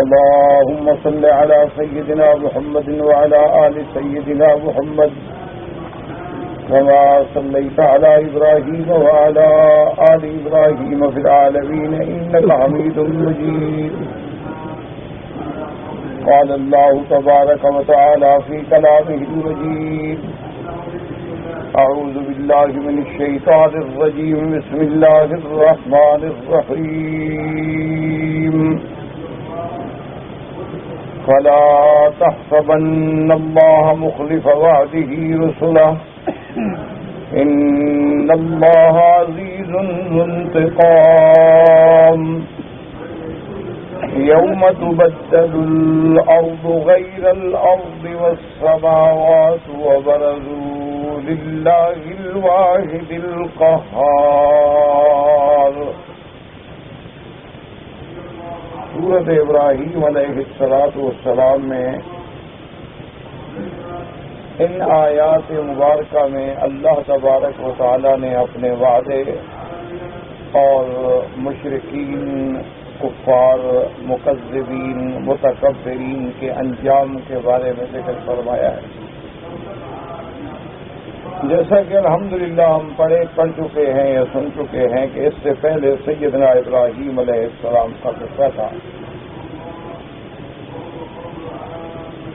اللهم صل على سيدنا محمد وعلى آل سيدنا محمد كما صليت على إبراهيم وعلى آل إبراهيم في العالمين إنك حميد مجيد. قال الله تبارك وتعالى في كلامه المجيد: أعوذ بالله من الشيطان الرجيم. بسم الله الرحمن الرحيم. فلا تحسبن الله مخلف وعده رسله إن الله عزيز ذو انتقام. يوم تبدل الأرض غير الأرض والسماوات وبرزوا لله الواحد القهار. سورۃ ابراہیم علیہ السلام میں ان آیات مبارکہ میں اللہ تبارک و تعالی نے اپنے وعدے اور مشرکین، کفار، مکذبین، متکبرین کے انجام کے بارے میں ذکر فرمایا ہے. جیسا کہ الحمدللہ ہم پڑھ چکے ہیں یا سن چکے ہیں کہ اس سے پہلے سیدنا ابراہیم علیہ السلام کا قصہ تھا.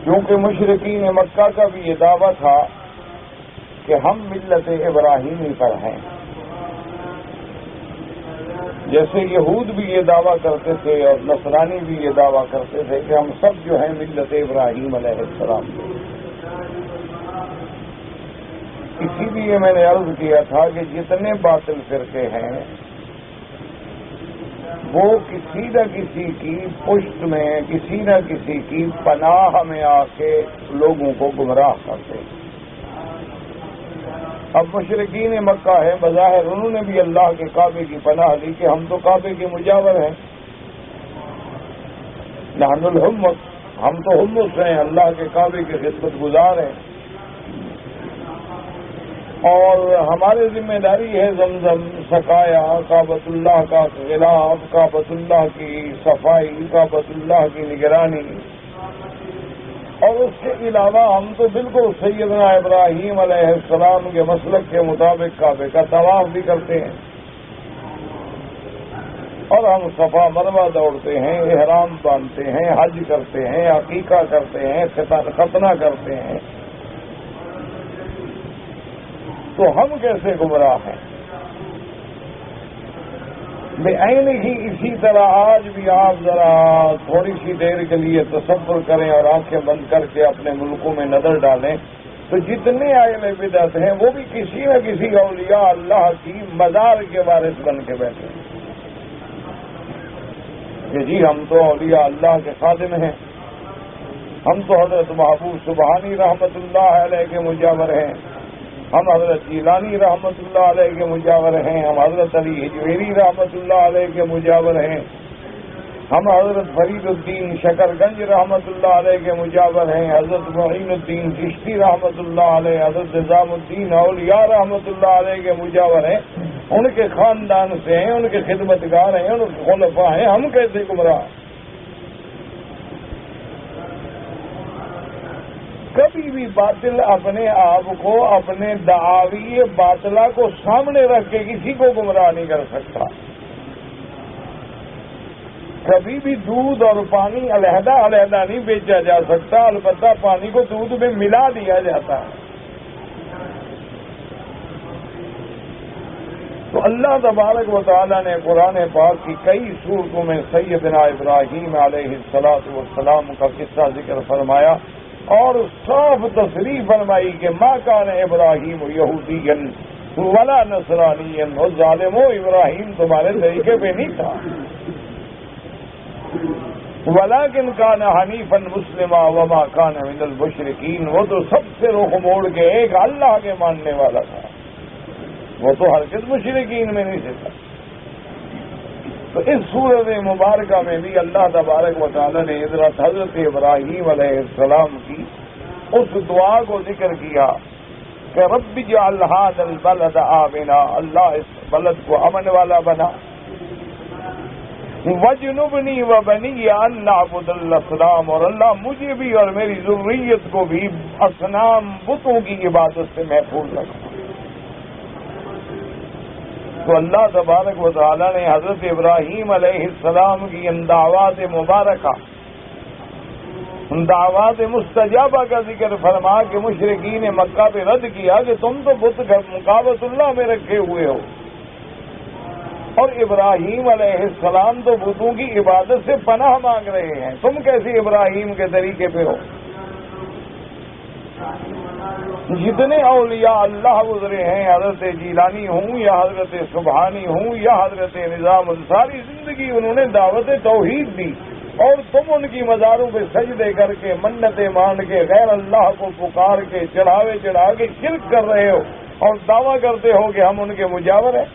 کیونکہ مشرکین مکہ کا بھی یہ دعویٰ تھا کہ ہم ملت ابراہیمی پر ہیں، جیسے یہود بھی یہ دعویٰ کرتے تھے اور نصرانی بھی یہ دعویٰ کرتے تھے کہ ہم سب جو ہیں ملت ابراہیم علیہ السلام کے. اسی لیے میں نے عرض کیا تھا کہ جتنے باطل فرقے ہیں وہ کسی نہ کسی کی پشت میں، کسی نہ کسی کی پناہ میں آ کے لوگوں کو گمراہ کرتے ہیں. اب مشرکین مکہ ہے، بظاہر انہوں نے بھی اللہ کے کعبے کی پناہ لی کہ ہم تو کعبے کے مجاور ہیں، نحن الحمص، ہم تو حمص ہیں، اللہ کے کعبے کے خدمت گزار ہیں، اور ہماری ذمہ داری ہے زمزم، سقایا، کعبۃ اللہ کا غلاف، کعبۃ اللہ کی صفائی، کعبۃ اللہ کی نگرانی. اور اس کے علاوہ ہم تو بالکل سیدنا ابراہیم علیہ السلام کے مسلک کے مطابق کعبے کا طواف بھی کرتے ہیں، اور ہم صفا مروہ دوڑتے ہیں، احرام باندھتے ہیں، حج کرتے ہیں، عقیقہ کرتے ہیں، ختنہ کرتے ہیں. تو ہم کیسے گمراہ ہیں؟ بعین ہی اسی طرح آج بھی آپ ذرا تھوڑی سی دیر کے لیے تصور کریں اور آنکھیں بند کر کے اپنے ملکوں میں نظر ڈالیں تو جتنے اہل بدعت ہیں وہ بھی کسی نہ کسی اولیاء اللہ کی مزار کے وارث بن کے بیٹھے ہیں کہ جی ہم تو اولیاء اللہ کے خادم ہیں، ہم تو حضرت محبوب سبحانی رحمت اللہ علیہ کے مجاور ہیں، ہم حضرت جیلانی رحمت اللہ علیہ کے مجاور ہیں، ہم حضرت علی حجویری رحمت اللہ علیہ کے مجاور ہیں، ہم حضرت فرید الدین شکر گنج رحمت اللہ علیہ کے مجاور ہیں، حضرت معین الدین چشتی رحمت اللہ علیہ، حضرت نظام الدین اولیاء رحمت اللہ علیہ کے مجاور ہیں، ان کے خاندان سے ہیں، ان کے خدمتگار ہیں، ان کے خلفاء ہیں. ہم کیسے گمراہ؟ کبھی بھی باطل اپنے آپ کو، اپنے دعاوی باطلہ کو سامنے رکھ کے کسی کو گمراہ نہیں کر سکتا. کبھی بھی دودھ اور پانی علیحدہ علیحدہ نہیں بیچا جا سکتا، البتہ پانی کو دودھ میں ملا دیا جاتا ہے. تو اللہ تبارک و تعالیٰ نے قرآن پاک کی کئی سورتوں میں سیدنا ابراہیم علیہ السلام کا قصہ ذکر فرمایا اور صاف تصریح فرمائی کہ ما کان ابراہیم یہودیا ولا نصرانیا، اور ظالمو ابراہیم تمہارے طریقے پہ نہیں تھا، ولکن کان حنیفا مسلما وما کان من المشرکین، وہ تو سب سے رخ موڑ کے ایک اللہ کے ماننے والا تھا، وہ تو ہرگز مشرکین میں نہیں تھا. تو اس سورۃ مبارکہ میں بھی اللہ تبارک و تعالی نے حضرت ابراہیم علیہ السلام کی اس دعا کو ذکر کیا کہ رب اجعل ھذا البلد آمنا، اللہ اس بلد کو امن والا بنا. وجنبنی وبنی ان نعبد الاصنام، اور اللہ مجھے بھی اور میری ذریت کو بھی اصنام بتوں کی عبادت سے محفوظ رکھنا۔ تو اللہ تبارک و تعالی نے حضرت ابراہیم علیہ السلام کی ان دعوات مبارکہ، ان دعوات مستجابہ کا ذکر فرما کہ مشرکین مکہ پہ رد کیا کہ تم تو بت مقابلۃ اللہ میں رکھے ہوئے ہو، اور ابراہیم علیہ السلام تو بتوں کی عبادت سے پناہ مانگ رہے ہیں، تم کیسے ابراہیم کے طریقے پہ ہو؟ جتنے اولیاء اللہ گزرے ہیں، حضرت جیلانی ہوں یا حضرت سبحانی ہوں یا حضرت نظام، ساری زندگی انہوں نے دعوت توحید دی، اور تم ان کی مزاروں پہ سجدے کر کے منتیں مان کے غیر اللہ کو پکار کے چڑھاوے چڑھا کے شرک کر رہے ہو، اور دعویٰ کرتے ہو کہ ہم ان کے مجاور ہیں۔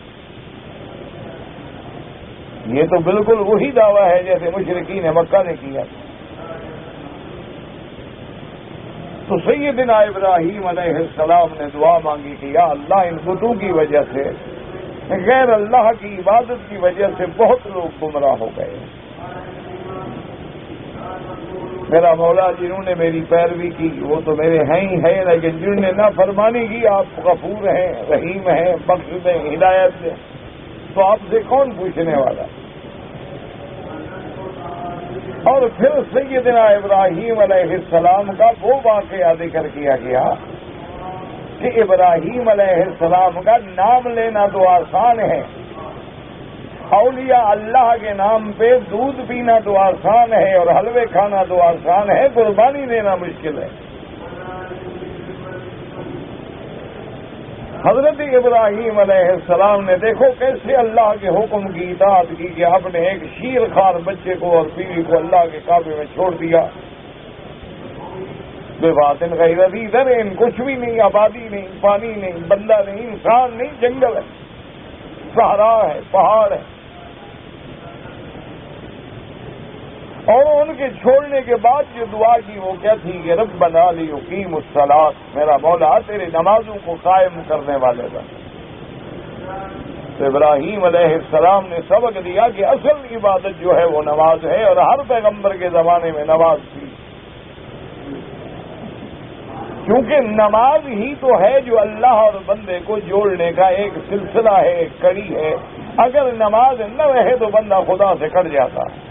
یہ تو بالکل وہی دعویٰ ہے جیسے مشرکین مکہ نے کیا۔ تو سیدنا ابراہیم علیہ السلام نے دعا مانگی کہ یا اللہ ان بتوں کی وجہ سے، غیر اللہ کی عبادت کی وجہ سے بہت لوگ گمراہ ہو گئے۔ میرا مولا جنہوں نے میری پیروی کی وہ تو میرے ہیں ہی ہے، لیکن جنہوں نے نافرمانی کی آپ غفور ہیں، رحیم ہیں، بخش دیں، ہدایت دیں، تو آپ سے کون پوچھنے والا؟ اور پھر سیدنا ابراہیم علیہ السلام کا وہ واقعہ ذکر کیا گیا کہ ابراہیم علیہ السلام کا نام لینا تو آسان ہے، اولیاء اللہ کے نام پہ دودھ پینا تو آسان ہے اور حلوے کھانا تو آسان ہے، قربانی دینا مشکل ہے۔ حضرت ابراہیم علیہ السلام نے دیکھو کیسے اللہ کے حکم کی اطاعت کی کہ آپ نے ایک شیر خوار بچے کو اور بیوی کو اللہ کے کعبے میں چھوڑ دیا، بے باطن غیر ذی ذرع، کچھ بھی نہیں، آبادی نہیں، پانی نہیں، بندہ نہیں، انسان نہیں، جنگل ہے، صحرا ہے، پہاڑ ہے، اور ان کے چھوڑنے کے بعد جو دعا کی وہ کیا تھی کہ ربنا لیقیموا الصلاۃ، میرا مولا تیرے نمازوں کو قائم کرنے والے بن۔ تو ابراہیم علیہ السلام نے سبق دیا کہ اصل عبادت جو ہے وہ نماز ہے، اور ہر پیغمبر کے زمانے میں نماز تھی، کیونکہ نماز ہی تو ہے جو اللہ اور بندے کو جوڑنے کا ایک سلسلہ ہے، ایک کڑی ہے۔ اگر نماز نہ رہے تو بندہ خدا سے کٹ جاتا ہے،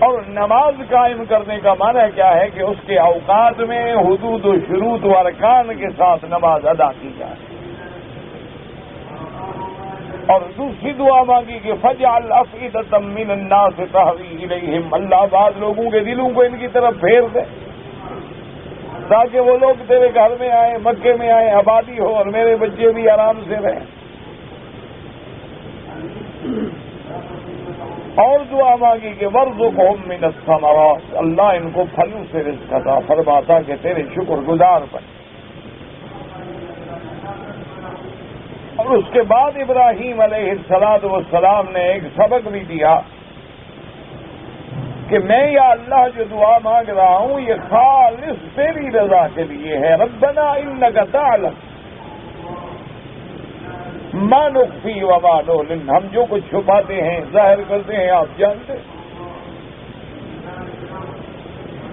اور نماز قائم کرنے کا معنی کیا ہے کہ اس کے اوقات میں حدود و شروط و ارکان کے ساتھ نماز ادا کی جائے۔ اور دوسری دعا مانگی کہ فجعل افئدۃ من الناس تہوی الیہم، اللہ بعض لوگوں کے دلوں کو ان کی طرف پھیر دے تاکہ وہ لوگ تیرے گھر میں آئیں، مکے میں آئیں، آبادی ہو اور میرے بچے بھی آرام سے رہیں۔ اور دعا مانگی کہ وارزقہم من الثمرات، اللہ ان کو پھلوں سے رزق عطا فرماتا کہ تیرے شکر گزار بن۔ اور اس کے بعد ابراہیم علیہ السلام نے ایک سبق بھی دیا کہ میں یا اللہ جو دعا مانگ رہا ہوں یہ خالص تیری رضا کے لیے ہے۔ ربنا انک تعلم ما نخفی وما نعلن، ہم جو کچھ چھپاتے ہیں ظاہر کرتے ہیں آپ جانتے۔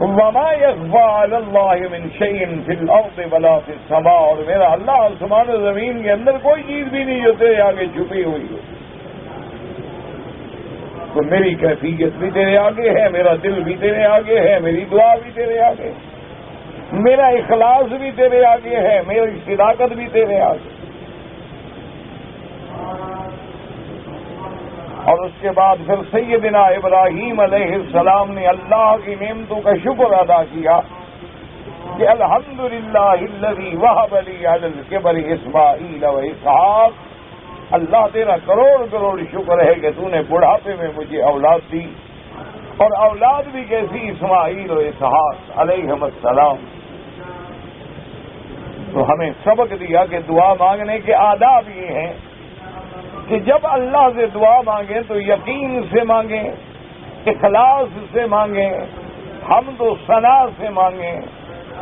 وما يخفى على الله من شيء في الارض ولا في السماء، اور میرا اللہ آسمان و زمین کے اندر کوئی چیز بھی نہیں جو تیرے آگے چھپی ہوئی ہے۔ تو میری کیفیت بھی تیرے آگے ہے، میرا دل بھی تیرے آگے ہے، میری دعا بھی تیرے آگے، میرا اخلاص بھی تیرے آگے ہے، میری صداقت بھی تیرے آگے۔ اور اس کے بعد پھر سیدنا ابراہیم علیہ السلام نے اللہ کی نعمتوں کا شکر ادا کیا کہ الحمدللہ الذی وہب لی علی الکبر اسماعیل و اسحاق، اللہ تیرا کروڑ کروڑ شکر ہے کہ تو نے بڑھاپے میں مجھے اولاد دی، اور اولاد بھی کیسی، اسماعیل و اسحاق علیہم السلام۔ تو ہمیں سبق دیا کہ دعا مانگنے کے آداب یہ ہیں کہ جب اللہ سے دعا مانگیں تو یقین سے مانگیں، اخلاص سے مانگیں، حمد و ثنا سے مانگیں،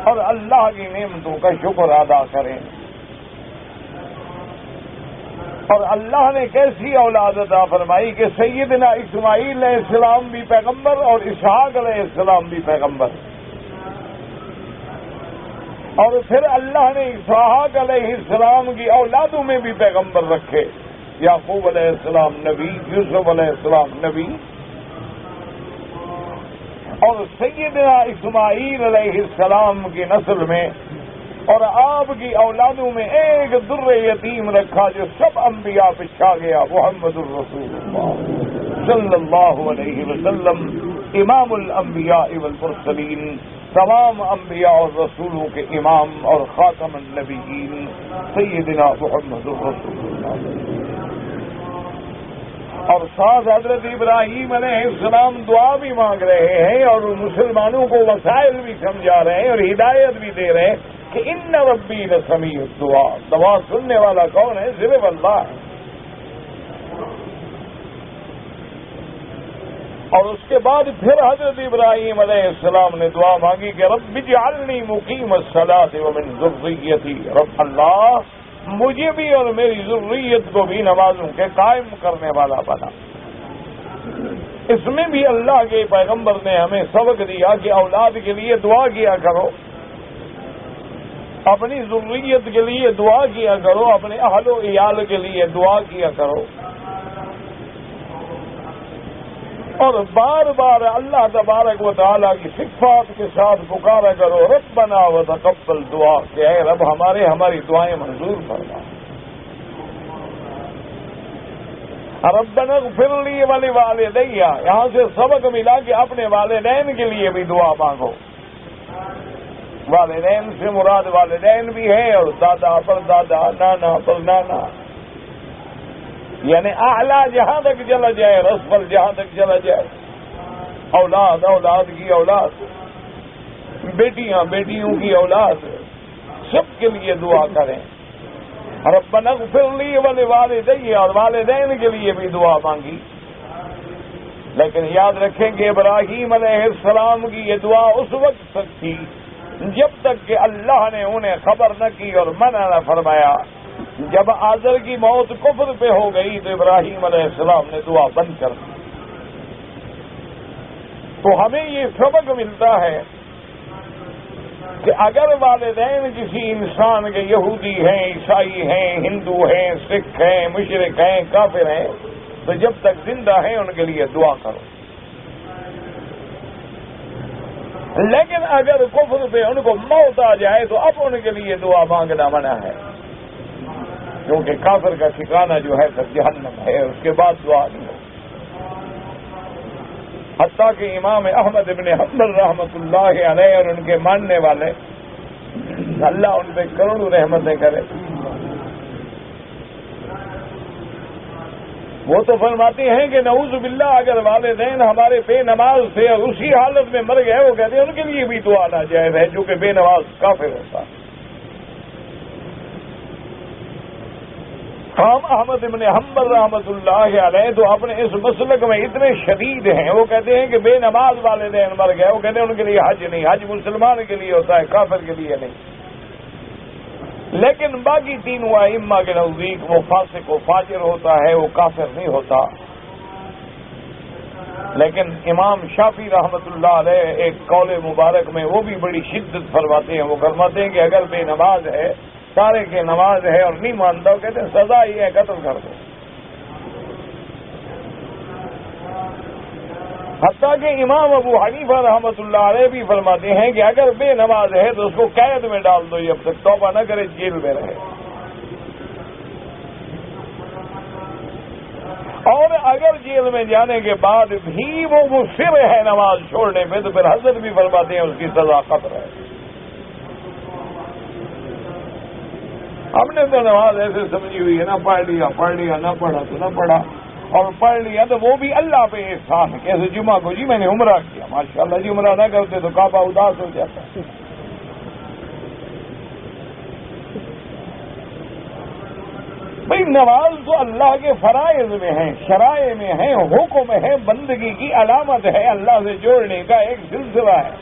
اور اللہ کی نعمتوں کا شکر ادا کریں۔ اور اللہ نے کیسی اولاد عطا فرمائی کہ سیدنا اسماعیل علیہ السلام بھی پیغمبر اور اسحاق علیہ السلام بھی پیغمبر، اور پھر اللہ نے اسحاق علیہ السلام کی اولادوں میں بھی پیغمبر رکھے، یعقوب علیہ السلام نبی، یوسف علیہ السلام نبی، اور سیدنا اسماعیل علیہ السلام کی نسل میں اور آپ کی اولادوں میں ایک در یتیم رکھا جو سب انبیاء پہ چھا گیا، محمد الرسول اللہ صلی اللہ علیہ وسلم، امام الانبیاء والمرسلین، تمام انبیاء اور رسولوں کے امام اور خاتم النبیین سیدنا محمد الرسول اللہ، اور ساتھ حضرت ابراہیم علیہ السلام دعا بھی مانگ رہے ہیں اور مسلمانوں کو وسائل بھی سمجھا رہے ہیں اور ہدایت بھی دے رہے ہیں کہ ان ربی لسمیع الدعاء، دعا سننے والا کون ہے؟ صرف اللہ ہے۔ اور اس کے بعد پھر حضرت ابراہیم علیہ السلام نے دعا مانگی کہ رب اجعلنی مقیم الصلاۃ ومن ذریتی، رب اللہ مجھے بھی اور میری ذریت کو بھی نمازوں کے قائم کرنے والا بنا۔ اس میں بھی اللہ کے پیغمبر نے ہمیں سبق دیا کہ اولاد کے لیے دعا کیا کرو، اپنی ذریت کے لیے دعا کیا کرو، اپنے اہل و عیال کے لیے دعا کیا کرو، اور بار بار اللہ تبارک و تعالیٰ کی صفات کے ساتھ پکارا کرو، ربنا وتقبل دعا، کہ اے رب ہماری دعائیں منظور فرما، ربنا اغفر لی ولوالدی، یہاں سے سبق ملا کہ اپنے والدین کے لیے بھی دعا مانگو۔ والدین سے مراد والدین بھی ہے اور دادا پر دادا، نانا پر نانا، یعنی اعلیٰ جہاں تک چلا جائے، رسول جہاں تک چلا جائے، اولاد کی اولاد، بیٹیاں بیٹیوں کی اولاد، سب کے لیے دعا کریں، ربنا اغفر لی ولوالدی، اور والدین کے لیے بھی دعا مانگی۔ لیکن یاد رکھیں کہ ابراہیم علیہ السلام کی یہ دعا اس وقت تک تھی جب تک کہ اللہ نے انہیں خبر نہ کی اور منع نہ فرمایا۔ جب آزر کی موت کفر پہ ہو گئی تو ابراہیم علیہ السلام نے دعا بند کر دی۔ تو ہمیں یہ سبق ملتا ہے کہ اگر والدین کسی انسان کے یہودی ہیں، عیسائی ہیں، ہندو ہیں، سکھ ہیں، مشرک ہیں، کافر ہیں، تو جب تک زندہ ہیں ان کے لیے دعا کرو۔ لیکن اگر کفر پہ ان کو موت آ جائے تو اب ان کے لیے دعا مانگنا منع ہے، کیونکہ کافر کا ٹھکانہ جو ہے پھر جہنم ہے، اس کے بعد دعا نہیں ہو۔ حتیٰ کہ امام احمد ابن حنبل رحمۃ اللہ علیہ اور ان کے ماننے والے، اللہ ان پہ کروڑوں رحمتیں کرے، وہ تو فرماتے ہیں کہ نعوذ باللہ اگر والدین ہمارے بے نماز تھے اور اسی حالت میں مر گئے، وہ کہتے ہیں ان کے لیے بھی دعا ناجائز ہے، جو کہ بے نماز کافر ہوتا۔ امام احمد ابن حنبل رحمۃ اللہ علیہ تو اپنے اس مسلک میں اتنے شدید ہیں، وہ کہتے ہیں کہ بے نماز والدین مر گئے، وہ کہتے ہیں ان کے لیے حج نہیں، حج مسلمان کے لیے ہوتا ہے، کافر کے لیے نہیں۔ لیکن باقی تینوں ائمہ کے نزدیک وہ فاسق و فاجر ہوتا ہے، وہ کافر نہیں ہوتا۔ لیکن امام شافعی رحمۃ اللہ علیہ ایک قول مبارک میں وہ بھی بڑی شدت فرماتے ہیں، وہ فرماتے ہیں کہ اگر بے نماز ہے، سارے کے نماز ہے اور نہیں مانتا، وہ کہتے ہیں سزا ہی ہے، قتل کر دو۔ حتیٰ کہ امام ابو حنیفہ رحمۃ اللہ علیہ بھی فرماتے ہیں کہ اگر بے نماز ہے تو اس کو قید میں ڈال دو، جب تک توبہ نہ کرے جیل میں رہے۔ اور اگر جیل میں جانے کے بعد بھی وہ مصر ہے نماز چھوڑنے پہ تو پھر حضرت بھی فرماتے ہیں اس کی سزا قتل ہے۔ ہم نے تو نماز ایسے سمجھی ہوئی ہے، نہ پڑھ لیا، نہ پڑھا تو نہ پڑھا، اور پڑھ لیا تو وہ بھی اللہ پہ احسان ہے۔ کیسے جمعہ کو جی میں نے عمرہ کیا، ماشاءاللہ جی، عمرہ نہ کرتے تو کعبہ اداس ہو جاتا۔ بھئی نماز تو اللہ کے فرائض میں ہیں، شرائع میں ہیں، حکم ہے، بندگی کی علامت ہے، اللہ سے جوڑنے کا ایک سلسلہ ہے۔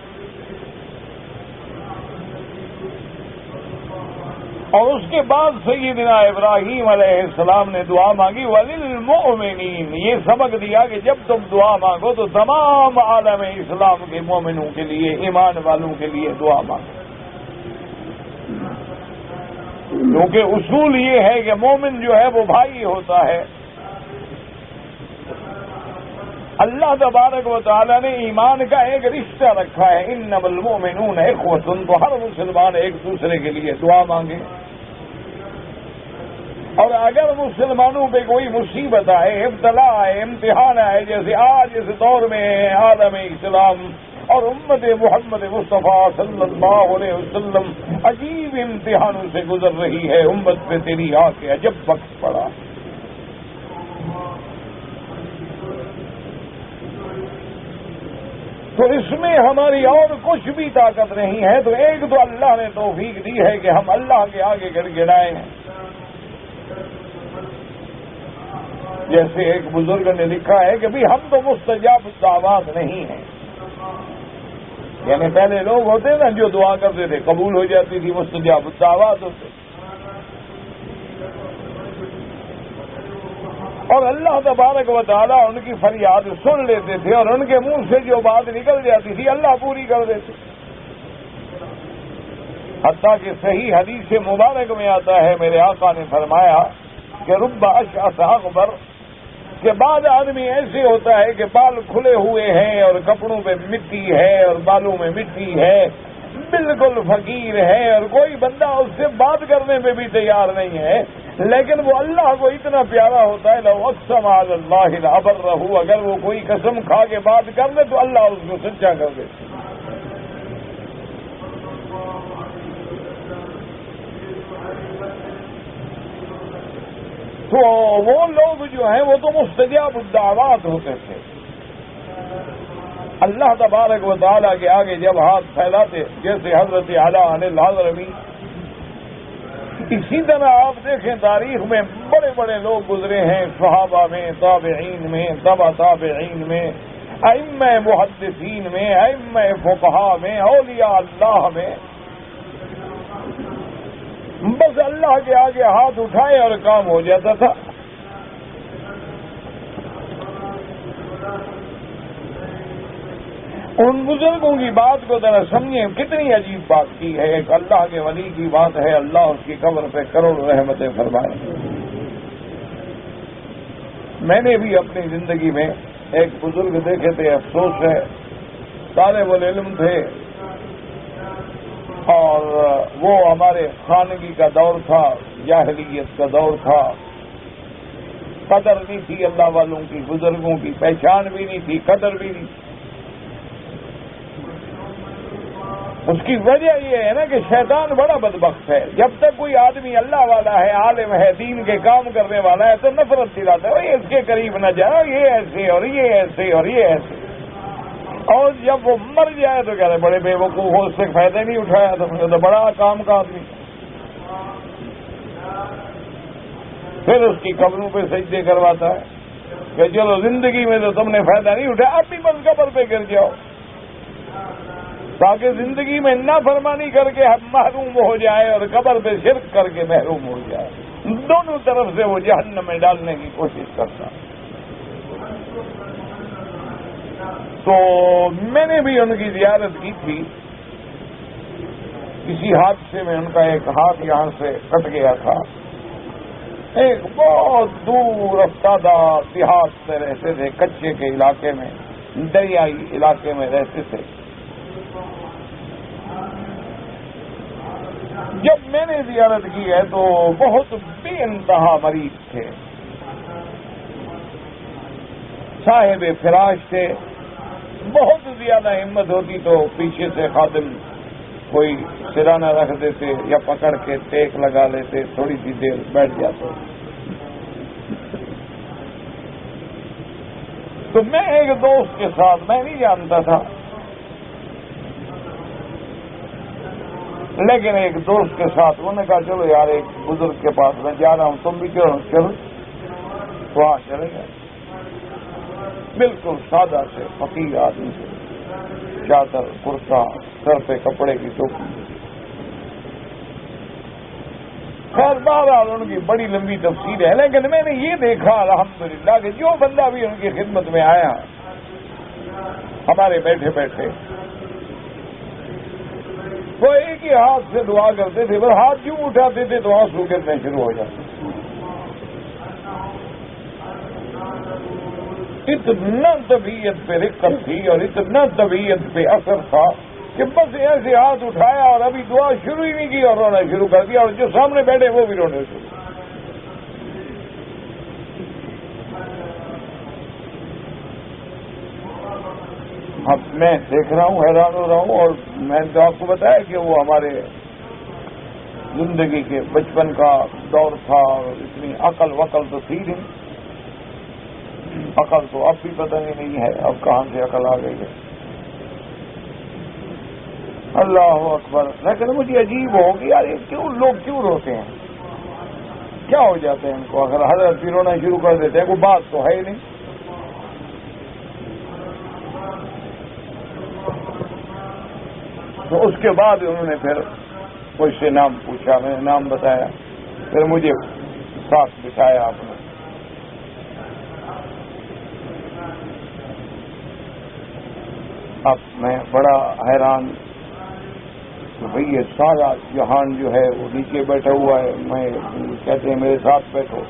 اور اس کے بعد سیدنا ابراہیم علیہ السلام نے دعا مانگی وَلِلْمُؤْمِنِينَ، یہ سبق دیا کہ جب تم دعا مانگو تو تمام عالم اسلام کے مومنوں کے لیے، ایمان والوں کے لیے دعا مانگو، کیونکہ اصول یہ ہے کہ مومن جو ہے وہ بھائی ہوتا ہے۔ اللہ تبارک و تعالیٰ نے ایمان کا ایک رشتہ رکھا ہے، انما المؤمنون اخوۃ، تو ہر مسلمان ایک دوسرے کے لیے دعا مانگے۔ اور اگر مسلمانوں پہ کوئی مصیبت آئے، ابتلا آئے، امتحان آئے، جیسے آج اس دور میں عالم اسلام اور امت محمد مصطفیٰ صلی اللہ علیہ وسلم عجیب امتحانوں سے گزر رہی ہے، امت پہ تیری آ کے عجب وقت پڑا۔ تو اس میں ہماری اور کچھ بھی طاقت نہیں ہے، تو ایک تو اللہ نے توفیق دی ہے کہ ہم اللہ کے آگے گڑ گڑائے ہیں۔ جیسے ایک بزرگ نے لکھا ہے کہ ہم تو مستجاب الدعوات نہیں ہیں، یعنی پہلے لوگ ہوتے نا جو دعا کرتے تھے قبول ہو جاتی تھی، مستجاب الدعوات ہوتے، اور اللہ تبارک و تعالیٰ ان کی فریاد سن لیتے تھے، اور ان کے منہ سے جو بات نکل جاتی تھی اللہ پوری کر دیتے۔ حتیٰ کہ صحیح حدیث مبارک میں آتا ہے، میرے آقا نے فرمایا کہ رب اشعث اغبر، کہ بعد آدمی ایسے ہوتا ہے کہ بال کھلے ہوئے ہیں اور کپڑوں پہ مٹی ہے اور بالوں میں مٹی ہے، بالکل فقیر ہے، اور کوئی بندہ اس سے بات کرنے پہ بھی تیار نہیں ہے، لیکن وہ اللہ کو اتنا پیارا ہوتا ہے، لو اقسم علی اللہ لابرہ، اگر وہ کوئی قسم کھا کے بات کر لے تو اللہ اس کو سچا کر دے۔ تو وہ لوگ جو ہیں وہ تو مستجاب الدعوات ہوتے تھے۔ اللہ تبارک و تعالیٰ کے آگے جب ہاتھ پھیلاتے، جیسے حضرت اعلیٰ عن الحضرمی، اسی طرح آپ دیکھیں تاریخ میں بڑے بڑے لوگ گزرے ہیں، صحابہ میں، تابعین میں، تبع تابعین میں، ائمہ محدثین میں، ائمہ فقہاء میں، اولیاء اللہ میں، بس اللہ کے آگے ہاتھ اٹھائے اور کام ہو جاتا تھا۔ ان بزرگوں کی بات کو ذرا سمجھیں، کتنی عجیب بات کی ہے، ایک اللہ کے ولی کی بات ہے، اللہ اس کی قبر پہ کروڑ رحمتیں فرمائے۔ میں نے بھی اپنی زندگی میں ایک بزرگ دیکھے تھے، افسوس ہے، طالب العلم تھے، اور وہ ہمارے خانگی کا دور تھا، جاہلیت کا دور تھا، قدر نہیں تھی اللہ والوں کی، بزرگوں کی پہچان بھی نہیں تھی، قدر بھی نہیں تھی۔ اس کی وجہ یہ ہے نا کہ شیطان بڑا بدبخت ہے، جب تک کوئی آدمی اللہ والا ہے، عالم ہے، دین کے کام کرنے والا ہے، تو نفرت دلاتا ہے، اس کے قریب نہ جاؤ، یہ ایسے اور یہ ایسے اور یہ ایسے، اور جب وہ مر جائے تو کہہ رہے بڑے بے وقوف ہو، اس سے فائدہ نہیں اٹھایا تو بڑا کام کا آدمی۔ پھر اس کی قبروں پہ سجدے کرواتا ہے کہ چلو زندگی میں تو تم نے فائدہ نہیں اٹھایا، اب بھی بس قبر پہ گر جاؤ، تاکہ زندگی میں نافرمانی کر کے محروم ہو جائے اور قبر پہ شرک کر کے محروم ہو جائے۔ دونوں طرف سے وہ جہنم میں ڈالنے کی کوشش کرتا۔ تو میں نے بھی ان کی زیارت کی تھی، کسی حادثے میں ان کا ایک ہاتھ یہاں سے کٹ گیا تھا، ایک بہت دور افتادہ دیہات میں رہتے تھے، کچے کے علاقے میں، دریائی علاقے میں رہتے تھے۔ جب میں نے زیارت کی ہے تو بہت بے انتہا مریض تھے، صاحب فراش تھے، بہت زیادہ ہمت ہوتی تو پیچھے سے خادم کوئی سرانہ رکھ دیتے یا پکڑ کے ٹیک لگا لیتے، تھوڑی سی دیر بیٹھ جاتے۔ تو میں ایک دوست کے ساتھ، میں نہیں جانتا تھا، لیکن ایک دوست کے ساتھ انہوں نے کہا چلو یار ایک بزرگ کے پاس میں جا رہا ہوں، تم بھی چلو، تو وہاں چلے گئے۔ بالکل سادہ سے فقیر آدمی سے، چادر کرتا، سر پہ کپڑے کی ٹوپی، خیر بہرحال ان کی بڑی لمبی تفصیل ہے، لیکن میں نے یہ دیکھا الحمدللہ کہ جو بندہ بھی ان کی خدمت میں آیا ہمارے بیٹھے بیٹھے، وہ ایک ہی ہاتھ سے دعا کرتے تھے، بس ہاتھ کیوں اٹھاتے تھے تو آنسو گرنے شروع ہو جاتے. اتنا طبیعت پہ رقت تھی اور اتنا طبیعت پہ اثر تھا کہ بس ایسے ہاتھ اٹھایا اور ابھی دعا شروع ہی نہیں کی اور رونا شروع کر دیا، اور جو سامنے بیٹھے وہ بھی رونے شروع. اب میں دیکھ رہا ہوں، حیران ہو رہا ہوں، اور میں نے تو آپ کو بتایا کہ وہ ہمارے زندگی کے بچپن کا دور تھا اور اتنی عقل وقل تو تھی نہیں. عقل تو اب بھی پتہ نہیں ہے اب کہاں سے عقل آ گئی ہے. اللہ اکبر. لیکن مجھے عجیب ہو کہ یار یہ لوگ کیوں روتے ہیں، کیا ہو جاتے ہیں ان کو؟ اگر حضرت بھی رونا شروع کر دیتے ہیں، کوئی بات تو ہے ہی نہیں. تو اس کے بعد انہوں نے پھر مجھ سے نام پوچھا، میں نے نام بتایا، پھر مجھے ساتھ بٹھایا آپ نے. اب میں بڑا حیران کہ بھئی یہ سارا جہان جو ہے وہ نیچے بیٹھا ہوا ہے، میں کہتے ہیں میرے ساتھ بیٹھو.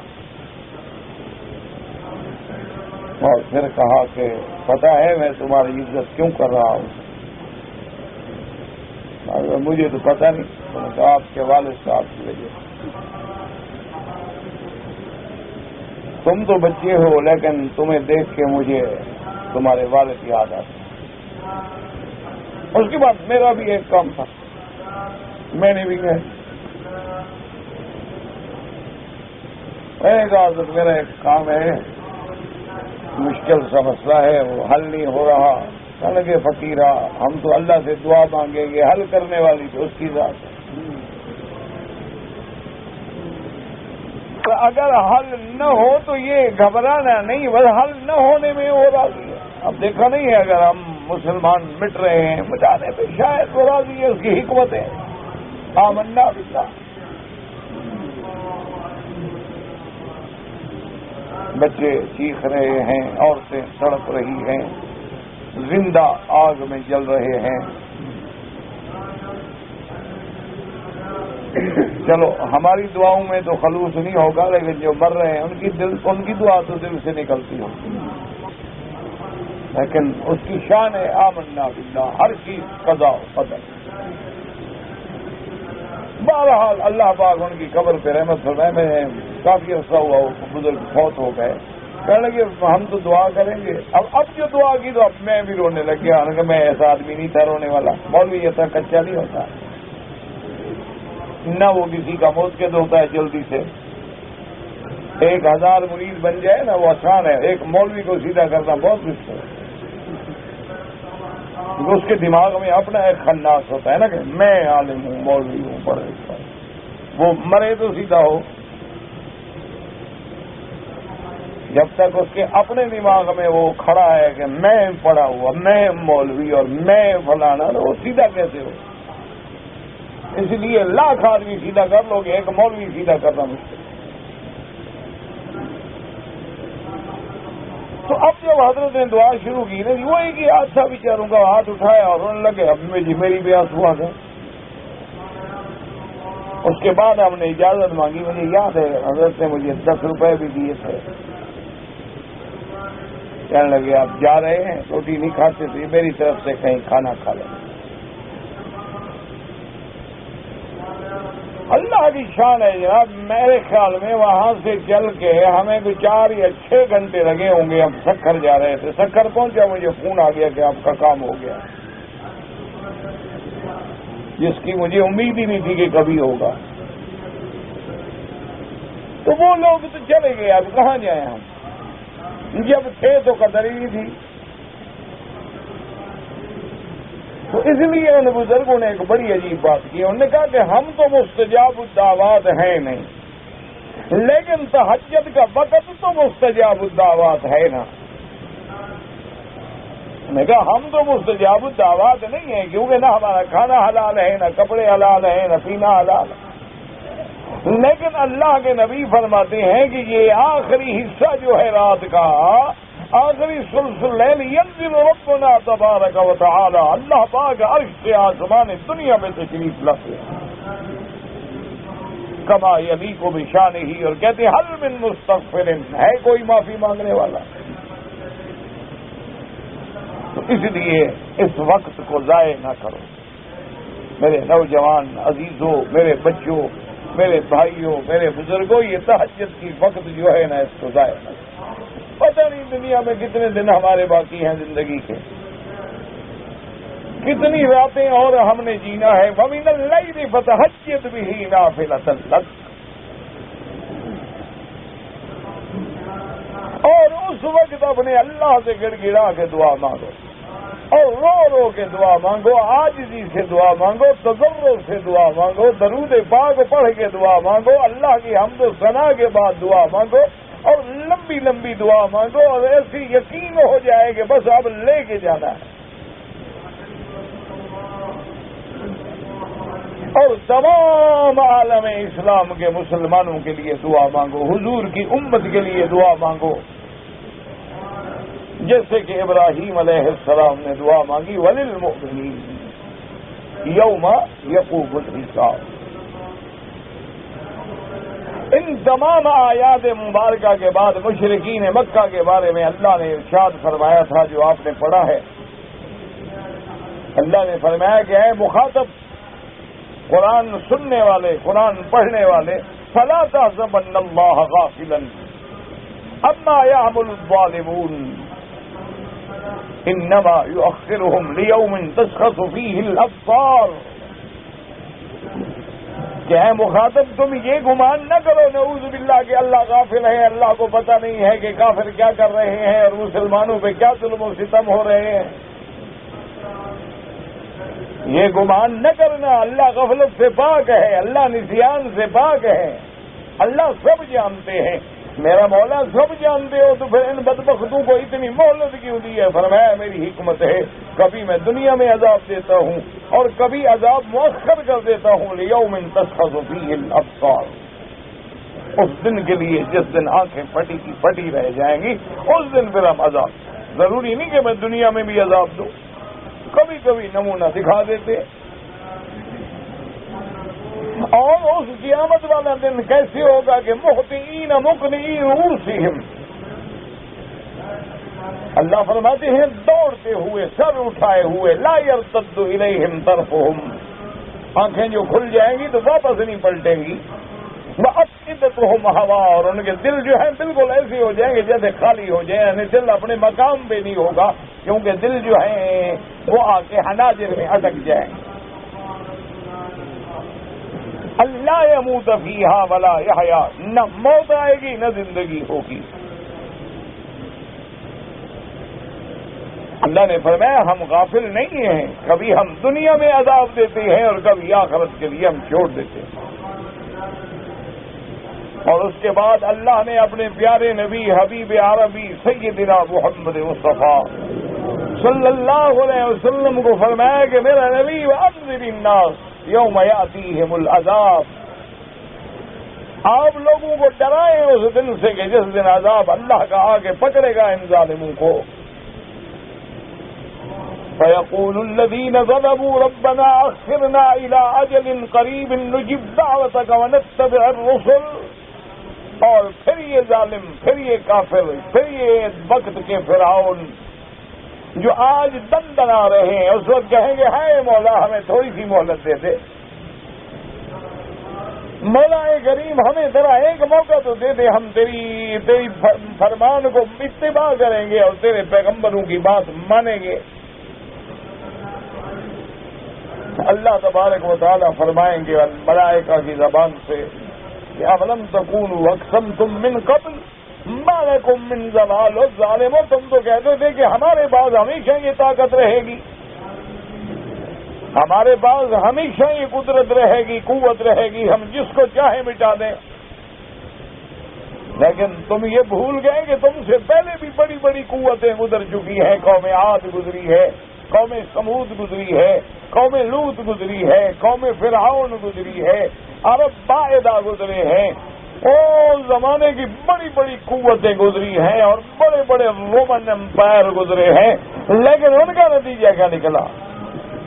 اور پھر کہا کہ پتہ ہے میں تمہاری عزت کیوں کر رہا ہوں؟ مجھے تو پتہ نہیں، تو آپ کے والد صاحب کی وجہ. تم تو بچے ہو لیکن تمہیں دیکھ کے مجھے تمہارے والد یاد آتے. اس کے بعد میرا بھی ایک کام تھا، میں نے بھی کہا میرا ایک کام ہے، مشکل سا مسئلہ ہے، وہ حل نہیں ہو رہا. کہنے لگے فقیرہ ہم تو اللہ سے دعا مانگیں گے، حل کرنے والی تو اس کی ذات ہے. تو اگر حل نہ ہو تو یہ گھبرانا نہیں، بس حل نہ ہونے میں وہ راضی ہے. اب دیکھا نہیں ہے اگر ہم مسلمان مٹ رہے ہیں، مٹانے پہ شاید وہ راضی ہے، اس کی حکمت ہے. آمنا باللہ. بچے چیخ رہے ہیں، عورتیں تڑپ رہی ہیں، زندہ آگ میں جل رہے ہیں. چلو ہماری دعاؤں میں تو خلوص نہیں ہوگا، لیکن جو مر رہے ہیں ان کی دعا تو دل سے نکلتی ہوگی. لیکن اس کی شان ہے آمنا باللہ، ہر چیز قضا و قدر. بہرحال اللہ پاک ان کی قبر پہ رحمت فرمائے. میں کافی عرصہ ہوا وہ بزرگ فوت ہو گئے. کہنے لگے ہم تو دعا کریں گے. اب جو دعا کی تو اب میں بھی رونے لگ گیا. کہ میں ایسا آدمی نہیں تھا رونے والا. مولوی ایسا کچا نہیں ہوتا، نہ وہ کسی کا موت ہوتا ہے جلدی سے. 1000 مرید بن جائے نا وہ آسان ہے، ایک مولوی کو سیدھا کرنا بہت مشکل ہے. اس کے دماغ میں اپنا ایک خناس ہوتا ہے نا کہ میں عالم ہوں، مولوی ہوں، پڑھ لکھا ہوں. وہ مرے تو سیدھا ہو. جب تک اس کے اپنے دماغ میں وہ کھڑا ہے کہ میں پڑھا ہوا، میں مولوی اور میں فلانا، وہ سیدھا کیسے ہو؟ اس لیے لاکھ آدمی سیدھا کر لو گے، ایک مولوی سیدھا کرنا مشکل. تو اب جب حضرت نے دعا شروع کی نا، وہی کہ اچھا بیچاروں کا ہاتھ اٹھایا اور رونے لگے. اب میری بھی آنسو آ گئے. اس کے بعد ہم نے اجازت مانگی. مجھے یاد ہے حضرت نے مجھے 10 روپے بھی دیے تھے. کہنے لگے آپ جا رہے ہیں، روٹی نہیں کھاتے تھے، میری طرف سے کہیں کھانا کھا لیں. اللہ کی شان ہے جناب. میرے خیال میں وہاں سے چل کے ہمیں بھی 4 یا 6 گھنٹے لگے ہوں گے. ہم سکھر جا رہے تھے، سکھر پہنچا مجھے فون آ گیا کہ آپ کا کام ہو گیا، جس کی مجھے امید ہی نہیں تھی کہ کبھی ہوگا. تو وہ لوگ تو چلے گئے، اب کہاں جائیں ہم؟ جب تھے تو قدر ہی نہیں تھی. تو اس لیے ان بزرگوں نے ایک بڑی عجیب بات کی. انہوں نے کہا کہ ہم تو مستجاب الدعوات ہیں نہیں، لیکن تہجد کا وقت تو مستجاب الدعوات ہے نا. نے کہا ہم تو مستجاب الدعوات نہیں ہیں، کیونکہ نہ ہمارا کھانا حلال ہے، نہ کپڑے حلال ہیں، نہ پینا حلال ہے. لیکن اللہ کے نبی فرماتے ہیں کہ یہ آخری حصہ جو ہے رات کا، آخری ثلث اللیل، ینزل ربنا تبارک و تعالی، اللہ پاک عرش سے آسمان دنیا میں تشریف لاتے ہیں، کما یلیق بشانہ، اور کہتے ہیں حل من مستغفر، ہے کوئی معافی مانگنے والا؟ تو اس لیے اس وقت کو ضائع نہ کرو میرے نوجوان عزیزوں، میرے بچوں، میرے بھائیوں، میرے بزرگوں، یہ تہجد کی وقت جو ہے نا اس کو ضائع نہ کرو۔ پتہ نہیں دنیا میں کتنے دن ہمارے باقی ہیں زندگی کے، کتنی راتیں اور ہم نے جینا ہے۔ وَمِنَ اللَّيْلِ فَتَهَجَّدْ بِهِ نَافِلَةً لَكَ، اور اس وقت اپنے اللہ سے گڑ گڑا کے دعا مانگو، اور رو رو کے دعا مانگو، عاجزی سے دعا مانگو، تضرع سے دعا مانگو، درود پاک پڑھ کے دعا مانگو، اللہ کی حمد و ثنا کے بعد دعا مانگو، اور لمبی لمبی دعا مانگو، اور ایسی یقین ہو جائے کہ بس اب لے کے جانا ہے۔ اور تمام عالم اسلام کے مسلمانوں کے لیے دعا مانگو، حضور کی امت کے لیے دعا مانگو، جیسے کہ ابراہیم علیہ السلام نے دعا مانگی وَلِلْمُؤْمِنِينَ یوم یقوم الحساب۔ ان تمام آیات مبارکہ کے بعد مشرکین مکہ کے بارے میں اللہ نے ارشاد فرمایا تھا جو آپ نے پڑھا ہے۔ اللہ نے فرمایا کہ اے مخاطب، قرآن سننے والے، قرآن پڑھنے والے، فَلَا تَحْسَبَنَّ اللَّهَ غَافِلًا عَمَّا يَعْمَلُ الظَّالِمُونَ انما يؤخرهم ليوم تشخص فيه الابصار، کہ اے مخاطب تم یہ گمان نہ کرو نعوذ باللہ کہ اللہ غافل ہے، اللہ کو پتہ نہیں ہے کہ کافر کیا کر رہے ہیں اور مسلمانوں پہ کیا ظلم و ستم ہو رہے ہیں۔ یہ گمان نہ کرنا، اللہ غفلت سے پاک ہے، اللہ نسیان سے پاک ہے، اللہ سب جانتے ہیں۔ میرا مولا سب جانتے ہو تو پھر ان بدبختوں کو اتنی مہلت کیوں دی ہے؟ فرمایا میری حکمت ہے، کبھی میں دنیا میں عذاب دیتا ہوں اور کبھی عذاب مؤخر کر دیتا ہوں، لیوم تشخص فیہ الابصار، اس دن کے لیے جس دن آنکھیں پھٹی کی پھٹی رہ جائیں گی، اس دن پھر ہم عذاب، ضروری نہیں کہ میں دنیا میں بھی عذاب دوں، کبھی کبھی نمونہ دکھا دیتے۔ اور اس قیامت والا دن کیسے ہوگا کہ مہطعین مقنعی رؤوسہم، اللہ فرماتے ہیں دوڑتے ہوئے، سر اٹھائے ہوئے، لا یرتد الیہم طرفہم، آنکھیں جو کھل جائیں گی تو واپس نہیں پلٹیں گی، وافئدتہم ہوا، اور ان کے دل جو ہیں بالکل ایسے ہو جائیں گے جیسے خالی ہو جائیں، یعنی دل اپنے مقام پہ نہیں ہوگا، کیونکہ دل جو ہیں وہ آ کے حناجر میں اٹک جائیں گے۔ اللہ یموت فیہا ولا یحیا، نہ موت آئے گی نہ زندگی ہوگی۔ اللہ نے فرمایا ہم غافل نہیں ہیں، کبھی ہم دنیا میں عذاب دیتے ہیں اور کبھی آخرت کے لیے ہم چھوڑ دیتے ہیں۔ اور اس کے بعد اللہ نے اپنے پیارے نبی حبیب عربی سیدنا محمد مصطفیٰ صلی اللہ علیہ وسلم کو فرمایا کہ میرا نبی وانذر الناس یوم یاتیہم العذاب، آپ لوگوں کو ڈرائیں اس دن سے کہ جس دن عذاب اللہ کا آگے پکڑے گا ان ظالموں کو۔ فیقول الذین ظلموا ربنا اخرنا الی اجل قریب نجب دعوتک ونتبع الرسل، اور پھر یہ ظالم، پھر یہ کافر، پھر یہ وقت کے فرعون جو آج دم دنا رہے ہیں، اس وقت کہیں گے ہے مولا ہمیں تھوڑی سی مہلت دے دے، مولا کریم ہمیں ذرا ایک موقع تو دے دے، ہم تیری فرمان کو اتباع کریں گے اور تیرے پیغمبروں کی بات مانیں گے۔ اللہ تبارک و تعالیٰ فرمائیں گے ملائکہ کی زبان سے کہ اولم تکونوا اقسمتم من قبل ما لکم من زوال، ظالموں تم تو کہتے تھے کہ ہمارے پاس ہمیشہ یہ طاقت رہے گی، ہمارے پاس ہمیشہ یہ قدرت رہے گی، قوت رہے گی، ہم جس کو چاہے مٹا دیں، لیکن تم یہ بھول گئے کہ تم سے پہلے بھی بڑی بڑی قوتیں گزر چکی ہیں، قوم عاد گزری ہے، قوم سمود گزری ہے، قوم لوط گزری ہے، قوم فرعون گزری ہے، عرب باعدہ گزرے ہیں، اور زمانے کی بڑی بڑی قوتیں گزری ہیں اور بڑے بڑے رومن امپائر گزرے ہیں، لیکن ان کا نتیجہ کیا نکلا؟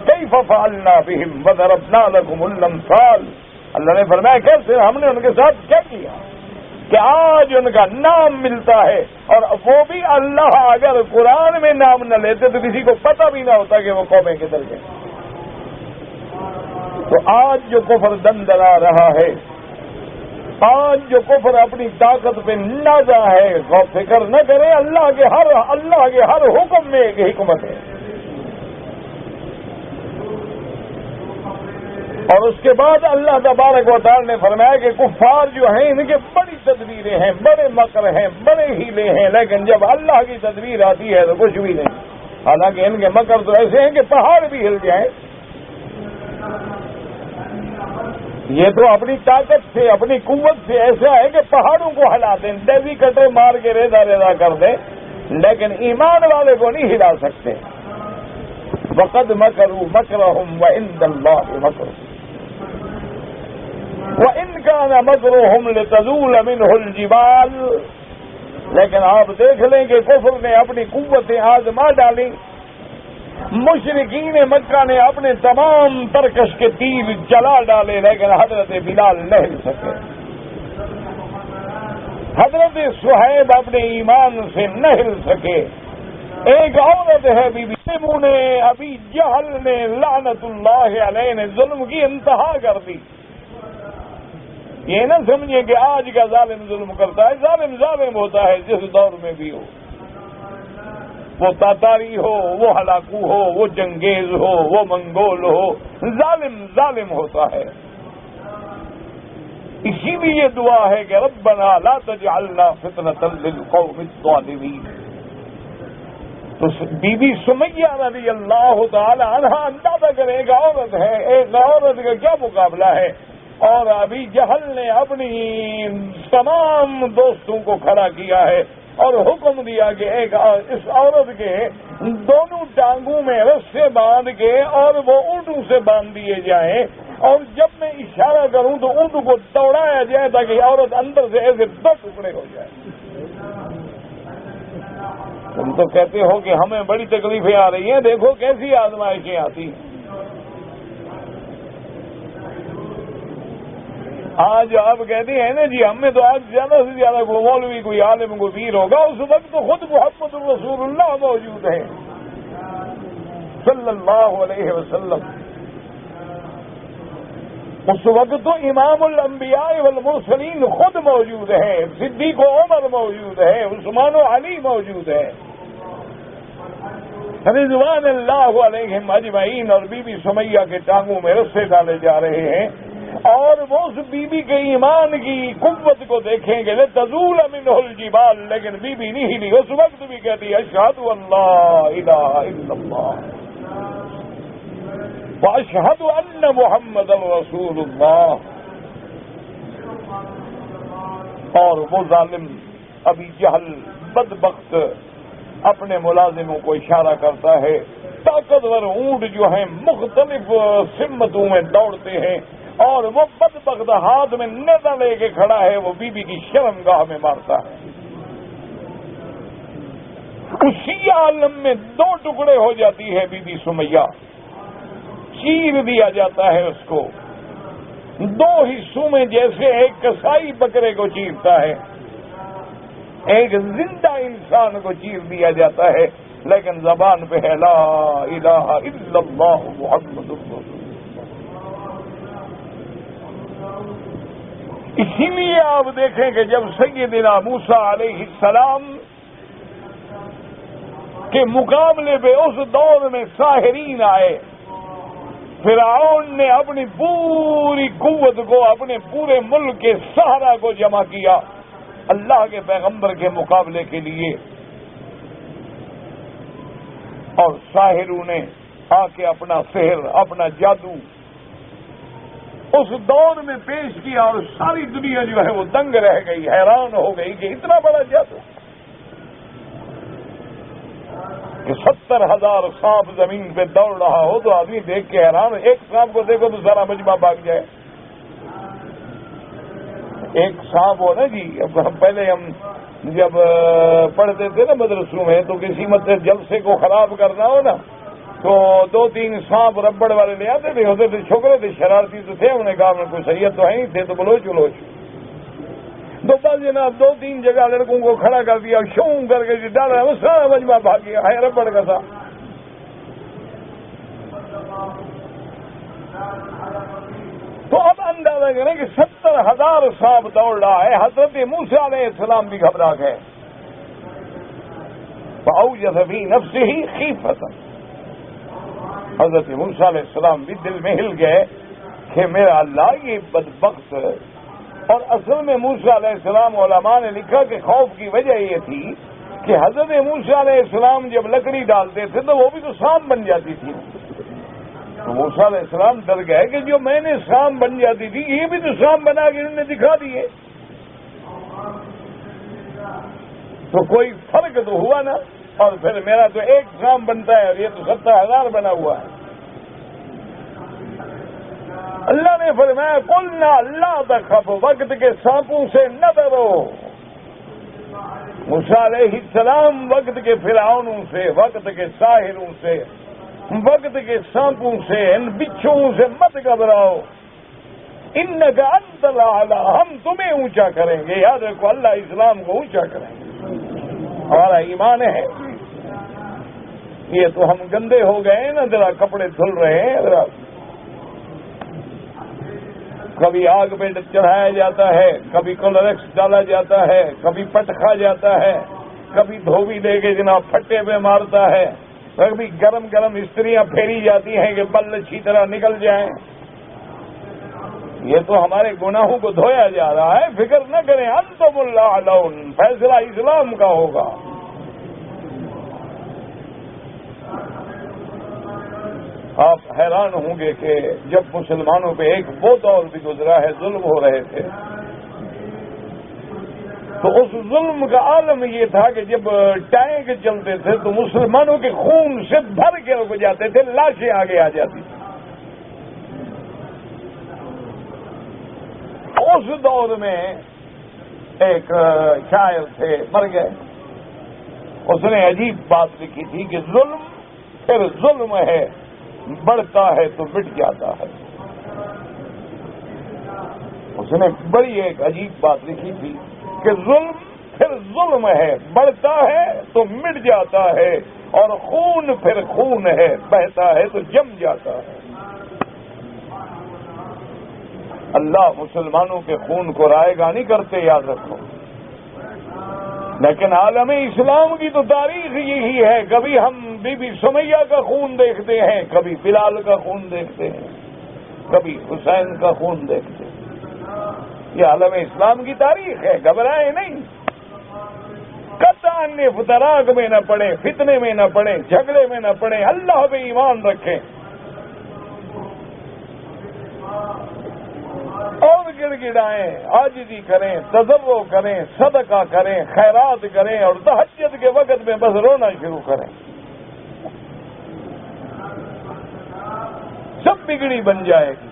کیف فعلنا بہم وضربنا لکم الامثال، اللہ نے فرمایا کیسے ہم نے ان کے ساتھ کیا کیا کہ آج ان کا نام ملتا ہے، اور وہ بھی اللہ اگر قرآن میں نام نہ لیتے تو کسی کو پتہ بھی نہ ہوتا کہ وہ قومیں کدھر گئے۔ تو آج جو کفر دندنا رہا ہے، آج جو کفر اپنی طاقت پہ نازا ہے، غور فکر نہ کرے، اللہ کے ہر حکم میں ایک حکمت ہے۔ اور اس کے بعد اللہ تبارک و تعالی نے فرمایا کہ کفار جو ہیں ان کے بڑی تدبیریں ہیں، بڑے مکر ہیں، بڑے ہیلے ہیں، لیکن جب اللہ کی تدبیر آتی ہے تو کچھ بھی نہیں۔ حالانکہ ان کے مکر تو ایسے ہیں کہ پہاڑ بھی ہل جائیں۔ یہ تو اپنی طاقت سے، اپنی قوت سے ایسا ہے کہ پہاڑوں کو ہلا دیں، ڈیوی کٹر مار کے ریزا ریزا کر دیں، لیکن ایمان والے کو نہیں ہلا سکتے۔ وَقَدْ مَكَرُوا مَكْرَهُمْ وَعِندَ اللَّهِ مَكْرُهُمْ وَإِنْ كَانَ مَكْرُهُمْ لِتَزُولَ مِنْهُ الْجِبَالُ، لیکن آپ دیکھ لیں کہ کفر نے اپنی قوتیں آزما ڈالی، مشرکین مکہ نے اپنے تمام ترکش کے تیر جلا ڈالے، لیکن حضرت بلال نہ ہل سکے، حضرت صہیب اپنے ایمان سے نہ ہل سکے۔ ایک عورت ہے بی بی نے ابی جہل نے لعنت اللہ علیہ نے ظلم کی انتہا کر دی۔ یہ نہ سمجھے کہ آج کا ظالم ظلم کرتا ہے، ظالم ظالم ہوتا ہے جس دور میں بھی ہو، وہ تاتاری ہو، وہ ہلاکو ہو، وہ جنگیز ہو، وہ منگول ہو، ظالم ظالم ہوتا ہے۔ اسی لیے دعا ہے کہ ربنا لا تجعلنا فتنة للقوم الظالمین۔ تو بی بی سمیہ رضی اللہ تعالی عنہ اندازہ کریں ایک عورت ہے، ایک عورت کا کیا مقابلہ ہے، اور ابھی جہل نے اپنی تمام دوستوں کو کھڑا کیا ہے اور حکم دیا کہ ایک اس عورت کے دونوں ٹانگوں میں رسے باندھ کے اور وہ اونٹوں سے باندھ دیے جائیں، اور جب میں اشارہ کروں تو اونٹوں کو دوڑایا جائے تاکہ عورت اندر سے ایسے دو ٹکڑے ہو جائے۔ تم تو کہتے ہو کہ ہمیں بڑی تکلیفیں آ رہی ہیں، دیکھو کیسی آزمائشیں آتی ہیں۔ آج آپ کہتے ہیں نا جی ہم میں تو آج زیادہ سے زیادہ کوئی مولوی، کوئی عالم، کوئی پیر ہوگا، اس وقت تو خود محمد الرسول اللہ موجود ہے صلی اللہ علیہ وسلم، اس وقت تو امام الانبیاء والمرسلین خود موجود ہے، صدیق و عمر موجود ہے، عثمان و علی موجود ہے، رضوان اللہ علیہم اجمعین، اور بی بی سمیہ کے ٹانگوں میں رسے ڈالے جا رہے ہیں، اور وہ اس بی بی کے ایمان کی قوت کو دیکھیں گے لتزول منہ الجبال، لیکن بی بی نہیں ہلی، اس وقت بھی کہتی اشہد ان لا الہ الا اللہ واشہد ان محمد رسول اللہ۔ اور وہ ظالم ابی جہل بدبخت اپنے ملازموں کو اشارہ کرتا ہے، طاقتور اونٹ جو ہیں مختلف سمتوں میں دوڑتے ہیں، اور وہ بدبخت ہاتھ میں نیزہ لے کے کھڑا ہے، وہ بی بی کی شرمگاہ میں مارتا ہے۔ اسی عالم میں دو ٹکڑے ہو جاتی ہے بی بی سمیہ، چیر دیا جاتا ہے اس کو دو حصوں میں، جیسے ایک کسائی بکرے کو چیرتا ہے، ایک زندہ انسان کو چیر دیا جاتا ہے، لیکن زبان پہ ہے لا الہ الا اللہ محمد رسول اللہ۔ اسی لیے آپ دیکھیں کہ جب سیدنا موسیٰ علیہ السلام کے مقابلے پہ اس دور میں ساحرین آئے، فرعون نے اپنی پوری قوت کو، اپنے پورے ملک کے سہرا کو جمع کیا اللہ کے پیغمبر کے مقابلے کے لیے، اور ساحروں نے آ کے اپنا سحر، اپنا جادو اس دور میں پیش کیا، اور ساری دنیا جو ہے وہ دنگ رہ گئی، حیران ہو گئی کہ اتنا بڑا جادو، کہ 70,000 سانپ زمین پہ دوڑ رہا ہو تو آدمی دیکھ کے حیران، ایک سانپ کو دیکھو تو سارا مجمع بھاگ جائے، ایک سانپ ہو نا جی، پہلے ہم جب پڑھتے تھے نا مدرسوں میں، تو کسی مطلب جلسے کو خراب کرنا ہو نا تو 2-3 سانپ ربڑ والے لے آتے تھے، ہوتے تھے چھوکرے تھے، شرارتی تو تھے، انہوں نے کہا کوئی سید تو ہے نہیں تھے، تو بلوچ تو بس جناب 2-3 جگہ لڑکوں کو کھڑا کر دیا، شوں کر کے ڈالا، وہ سارا مجمع بھاگ گیا، ہے ربڑ کا تھا۔ تو اب اندازہ کریں کہ 70,000 سانپ دوڑ رہا ہے، حضرت موسیٰ علیہ السلام بھی گھبرا گئے، فأوجس فی نفسہ خیفۃ، حضرت موسیٰ علیہ السلام بھی دل میں ہل گئے کہ میرا اللہ یہ بدبخت۔ اور اصل میں موسیٰ علیہ السلام، علماء نے لکھا کہ خوف کی وجہ یہ تھی کہ حضرت موسیٰ علیہ السلام جب لکڑی ڈالتے تھے تو وہ بھی تو سانپ بن جاتی تھی، تو موسیٰ علیہ السلام ڈر گئے کہ جو میں نے سانپ بن جاتی تھی یہ بھی تو سانپ بنا کے انہوں نے دکھا دیے، تو کوئی فرق تو ہوا نا، اور پھر میرا تو ایک سانپ بنتا ہے اور یہ تو 70,000 بنا ہوا ہے۔ اللہ نے فرمایا قلنا لا تخف، وقت کے سانپوں سے نہ ڈرو۔ موسیٰ علیہ السلام وقت کے فرعونوں سے، وقت کے ساحروں سے، وقت کے سانپوں سے، ان بچھوؤں سے مت گھبراؤ، انک انت الاعلی، ہم تمہیں اونچا کریں گے۔ یاد رکھو اللہ اسلام کو اونچا کریں گے، ہمارا ایمان ہے۔ یہ تو ہم گندے ہو گئے نا، ذرا کپڑے دھل رہے ہیں، ذرا کبھی آگ پہ چڑھایا جاتا ہے، کبھی کلرکس ڈالا جاتا ہے، کبھی پٹ کھا جاتا ہے، کبھی دھوبی دے کے جناب پھٹے پہ مارتا ہے، کبھی گرم گرم استریاں پھیری جاتی ہیں کہ بل اچھی طرح نکل جائیں۔ یہ تو ہمارے گناہوں کو دھویا جا رہا ہے، فکر نہ کریں، انتم الاعلون، فیصلہ اسلام کا ہوگا۔ آپ حیران ہوں گے کہ جب مسلمانوں پہ ایک وہ دور بھی گزرا ہے، ظلم ہو رہے تھے، تو اس ظلم کا عالم یہ تھا کہ جب ٹینک چلتے تھے تو مسلمانوں کے خون سے بھر کے رک جاتے تھے، لاشیں آگے آ جاتی تھی۔ اس دور میں ایک شاعر تھے، مر گئے، اس نے عجیب بات لکھی تھی کہ ظلم پھر ظلم ہے، بڑھتا ہے تو مٹ جاتا ہے۔ اس نے بڑی ایک عجیب بات لکھی تھی کہ ظلم پھر ظلم ہے، بڑھتا ہے تو مٹ جاتا ہے، اور خون پھر خون ہے، بہتا ہے تو جم جاتا ہے۔ اللہ مسلمانوں کے خون کو رائے گاہ نہیں کرتے، یاد رکھو، لیکن عالم اسلام کی تو تاریخ یہی ہے، کبھی ہم بی بی سمیہ کا خون دیکھتے ہیں، کبھی بلال کا خون دیکھتے ہیں، کبھی حسین کا خون دیکھتے ہیں۔ یہ عالم اسلام کی تاریخ ہے، گھبرائیں نہیں، قطعاً افتراق میں نہ پڑیں، فتنے میں نہ پڑیں، جھگڑے میں نہ پڑیں، اللہ پہ ایمان رکھیں اور گڑ گڑائیں، عاجزی کریں، تضرع کریں، صدقہ کریں، خیرات کریں، اور تہجد کے وقت میں بس رونا شروع کریں، سب بگڑی بن جائے گی۔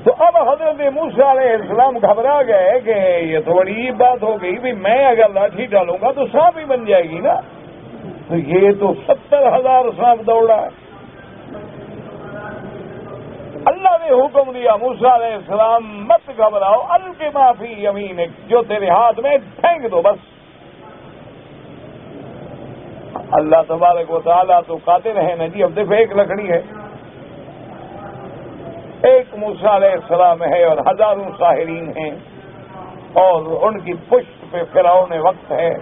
تو اب حضرت موسیٰ علیہ السلام گھبرا گئے کہ یہ تو بڑی بات ہو گئی، بھی میں اگر لاٹھی ڈالوں گا تو سانپ ہی بن جائے گی نا، تو یہ تو 70,000 سانپ دوڑا ہے۔ اللہ نے حکم دیا موسیٰ علیہ السلام مت گھبراؤ، الق ما فی یمینک، جو تیرے ہاتھ میں پھینک دو بس۔ اللہ تبارک و تعالیٰ تو قادر ہے نا جی، اب دیکھو ایک لکڑی ہے، ایک موسیٰ علیہ السلام ہے اور ہزاروں ساحرین ہیں، اور ان کی پشت پہ فرعون وقت ہے۔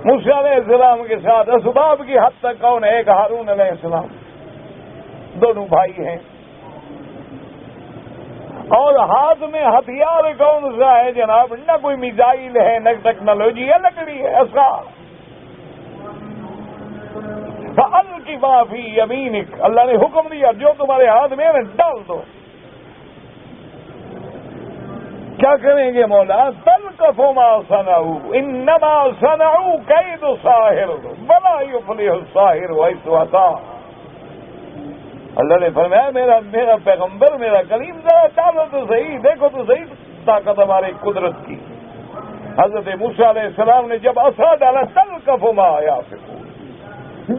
موسیٰ علیہ السلام کے ساتھ اسباب کی حد تک کون ہے؟ ایک ہارون علیہ السلام، دونوں بھائی ہیں، اور ہاتھ میں ہتھیار کون سا ہے جناب؟ نہ کوئی میزائل ہے، نہ ٹیکنالوجی ہے، لکڑی ہے، ایسا۔ فَأَلْقِ مَا فِي يَمِينِكَ، اللہ نے حکم دیا جو تمہارے ہاتھ میں ہے ڈال دو۔ کیا کریں گے مولا؟ تلقف ما صنعوا انما صنعوا کید ساحر ولا یفلح الساحر حیث اتى۔ اللہ نے فرمایا میرا پیغمبر میرا کلیم ذرا ڈالو تو صحیح، دیکھو تو صحیح طاقت ہماری قدرت کی۔ حضرت موسیٰ علیہ السلام نے جب عصا ڈالا تلقف ما یافکون،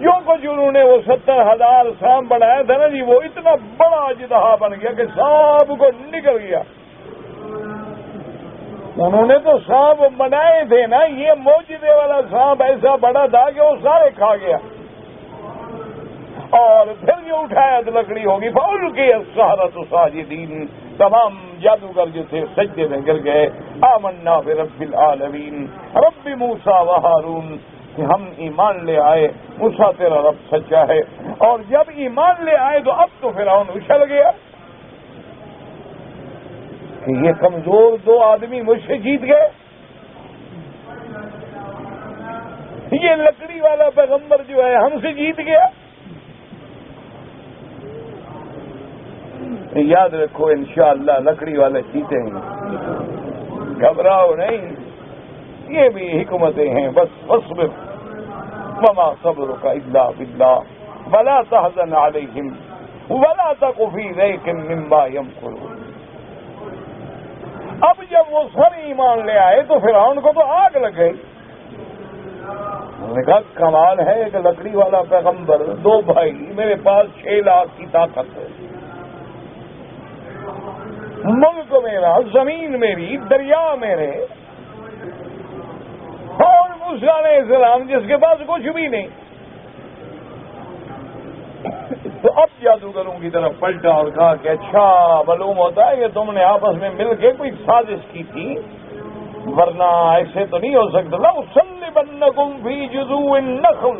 جو کچھ انہوں نے وہ 70,000 سانپ بنایا تھا نا جی، وہ اتنا بڑا اژدہا بن گیا کہ سانپ کو نکل گیا۔ انہوں نے تو سانپ بنائے تھے نا، یہ معجزے والا سانپ ایسا بڑا تھا کہ وہ سارے کھا گیا، اور پھر جو اٹھایا تو لکڑی ہوگی۔ فَأُلْقِيَ السَّحَرَةُ سَاجِدِينَ، تمام جادوگر جو تھے سجدے میں گر گئے۔ آمنا برب العالمین، رب موسیٰ و ہارون، کہ ہم ایمان لے آئے، موسیٰ تیرا رب سچا ہے۔ اور جب ایمان لے آئے تو اب تو فرعون اچھل گیا کہ یہ کمزور دو آدمی مجھ سے جیت گئے، یہ لکڑی والا پیغمبر جو ہے ہم سے جیت گیا۔ یاد رکھو انشاءاللہ لکڑی والے جیتیں گے، گھبراؤ نہیں، یہ بھی حکمتیں ہیں۔ بس فاصبر وما صبرك الا بالله ولا تحزن عليهم ولا تك في ضيق مما يمكرون۔ اب جب وہ سر ایمان لے آئے تو فرعون کو تو آگ لگ گئی۔ انہوں نے کہا کمال ہے، ایک لکڑی والا پیغمبر، دو بھائی، میرے پاس 6 لاکھ کی طاقت ہے، ملک میرا، زمین میری، دریا میرے، اور موسیٰ علیہ السلام جس کے پاس کچھ بھی نہیں۔ تو اب جادوگروں کی طرف پلٹا اور کہا کہ اچھا معلوم ہوتا ہے کہ تم نے آپس میں مل کے کوئی سازش کی تھی، ورنہ ایسے تو نہیں ہو سکتا۔ لَأُصَلِّبَنَّكُمْ فِي جُذُوعِ النَّخْلِ،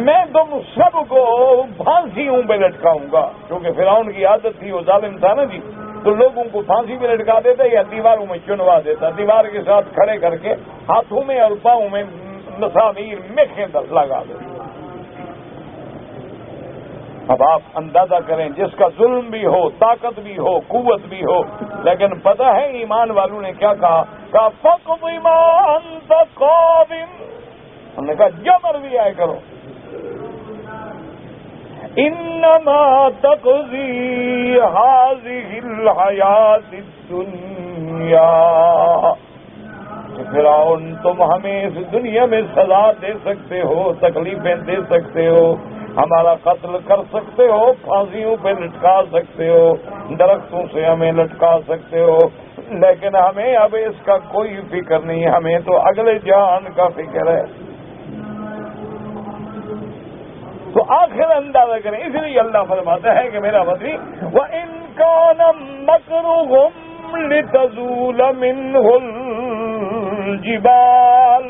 میں تم سب کو پھانسیوں پہ لٹکاؤں گا، کیونکہ فرعون کی عادت تھی، وہ ظالم تھا نا جی، تو لوگوں کو پھانسی پہ لٹکا دیتا یا دیواروں میں چنوا دیتا، دیوار کے ساتھ کھڑے کر کے ہاتھوں میں اور پاؤں میں مسامیر میخیں لگا دیتا۔ اب آپ اندازہ کریں، جس کا ظلم بھی ہو، طاقت بھی ہو، قوت بھی ہو، لیکن پتہ ہے ایمان والوں نے کیا کہا؟ فَاقْضِ مَا أَنْتَ قَاضٍ، ہم نے کہا جو مرضی آئے کرو، انما تقضی هذه الحیات الدنیا، فرعون تم ہمیں اس دنیا میں سزا دے سکتے ہو، تکلیفیں دے سکتے ہو، ہمارا قتل کر سکتے ہو، پھانسیوں پہ لٹکا سکتے ہو، درختوں سے ہمیں لٹکا سکتے ہو، لیکن ہمیں اب اس کا کوئی فکر نہیں، ہمیں تو اگلے جہان کا فکر ہے۔ تو آخر اندازہ کریں، اس لیے اللہ فرماتا ہے کہ میرا بدری وَإِن كَانَ مَكْرُهُمْ لِتَزُولَ مِنْهُ الْجِبَالُ،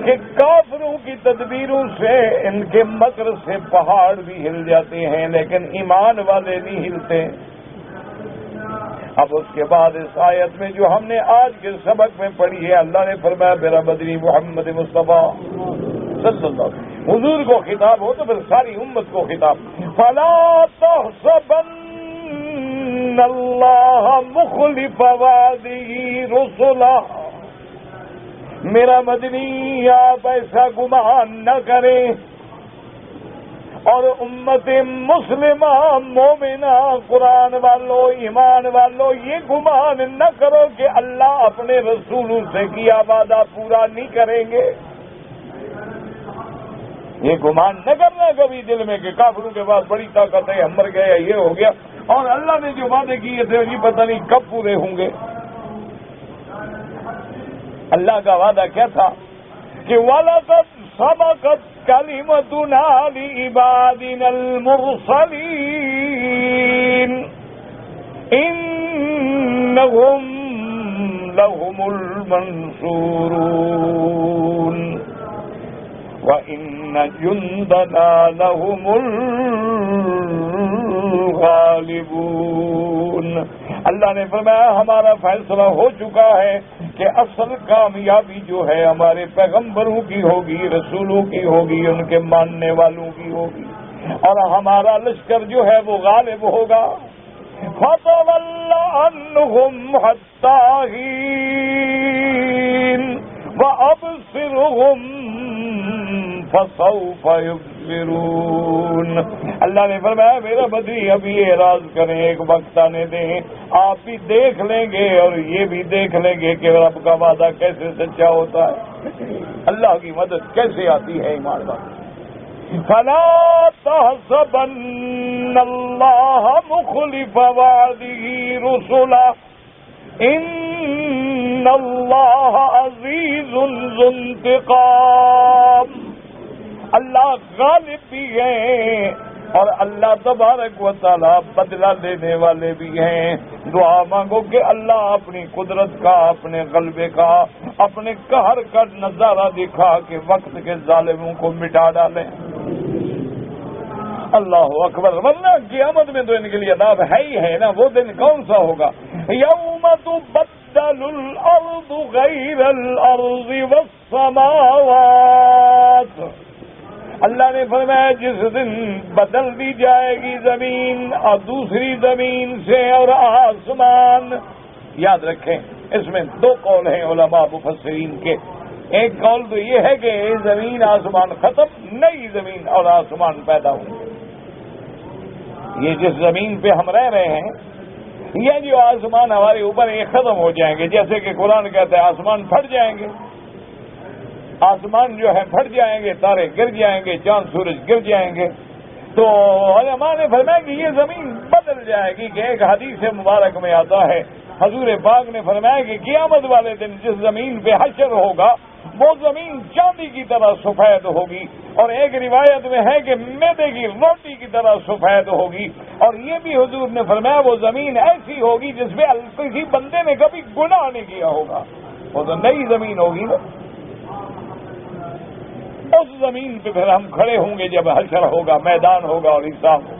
کہ کافروں کی تدبیروں سے، ان کے مکر سے پہاڑ بھی ہل جاتے ہیں، لیکن ایمان والے نہیں ہلتے۔ اب اس کے بعد اس آیت میں جو ہم نے آج کے سبق میں پڑھی ہے، اللہ نے فرمایا میرا بدری محمد مصطفیٰ صلی اللہ علیہ وسلم، حضور کو خطاب ہو تو پھر ساری امت کو خطاب، فَلَا تَحْسَبَنَّ اللَّهَ مُخْلِفَ وَعْدِهِ رُسُلَهُ، میرا مدنی آپ ایسا گمان نہ کریں، اور امت مسلمہ مومنہ قرآن والو ایمان والو یہ گمان نہ کرو کہ اللہ اپنے رسولوں سے کیا وعدہ پورا نہیں کریں گے۔ یہ گمان نہ کرنا کبھی دل میں کہ کافروں کے پاس بڑی طاقت ہے، ہم مر گئے، یہ ہو گیا، اور اللہ نے جو وعدے کیے تھے یہ پتہ نہیں کب پورے ہوں گے۔ اللہ کا وعدہ کیا تھا کہ وَلَقَدْ سَبَقَتْ كَلِمَتُنَا لِعِبَادِنَا الْمُرْسَلِينَ إِنَّهُمْ لَهُمُ الْمَنْصُورُونَ وَإِنَّ جُنْدَنَا لَهُمُ الْغَالِبُونَ۔ اللہ نے فرمایا ہمارا فیصلہ ہو چکا ہے کہ اصل کامیابی جو ہے ہمارے پیغمبروں کی ہوگی، رسولوں کی ہوگی، ان کے ماننے والوں کی ہوگی، اور ہمارا لشکر جو ہے وہ غالب ہوگا۔ فَتَوَلَّ عَنْهُمْ حَتَّىٰ حِينٍ وَأَبْصِرْهُمْ فسوف یبصرون۔ اللہ نے فرمایا میرا بدری ابھی اعراض کریں، ایک وقت آنے دیں، آپ بھی دیکھ لیں گے اور یہ بھی دیکھ لیں گے کہ رب کا وعدہ کیسے سچا ہوتا ہے، اللہ کی مدد کیسے آتی ہے ایمان والوں۔ فلا تحسبن اللہ مخلف وعده رسلا ان اللہ عزیز ذو انتقام۔ اللہ غالب بھی ہیں اور اللہ تبارک و تعالی بدلہ دینے والے بھی ہیں۔ دعا مانگو کہ اللہ اپنی قدرت کا، اپنے غلبے کا، اپنے قہر کا نظارہ دکھا کے وقت کے ظالموں کو مٹا ڈالیں۔ اللہ اکبر، ورنہ قیامت میں تو ان کے لیے عذاب ہے ہی ہے نا۔ وہ دن کون سا ہوگا؟ یوم تبدل الارض غیر الارض والسماوات۔ اللہ نے فرمایا جس دن بدل دی جائے گی زمین اور دوسری زمین سے اور آسمان۔ یاد رکھیں اس میں دو قول ہیں علماء مفسرین کے۔ ایک قول تو یہ ہے کہ زمین آسمان ختم، نئی زمین اور آسمان پیدا ہوں۔ یہ جس زمین پہ ہم رہ رہے ہیں، یہ جو آسمان ہمارے اوپر یہ ختم ہو جائیں گے، جیسے کہ قرآن کہتا ہے آسمان پھٹ جائیں گے، آسمان جو ہے پھٹ جائیں گے، تارے گر جائیں گے، چاند سورج گر جائیں گے۔ تو علماء نے فرمایا کہ یہ زمین بدل جائے گی کہ ایک حدیث مبارک میں آتا ہے، حضور پاک نے فرمایا کہ قیامت والے دن جس زمین پہ حشر ہوگا وہ زمین چاندی کی طرح سفید ہوگی، اور ایک روایت میں ہے کہ میدے کی روٹی کی طرح سفید ہوگی، اور یہ بھی حضور نے فرمایا وہ زمین ایسی ہوگی جس پہ کسی بندے نے کبھی گناہ نہیں کیا ہوگا۔ وہ تو نئی زمین ہوگی نا، اس زمین پہ پھر ہم کھڑے ہوں گے جب حشر ہوگا، میدان ہوگا اور حساب ہوگا۔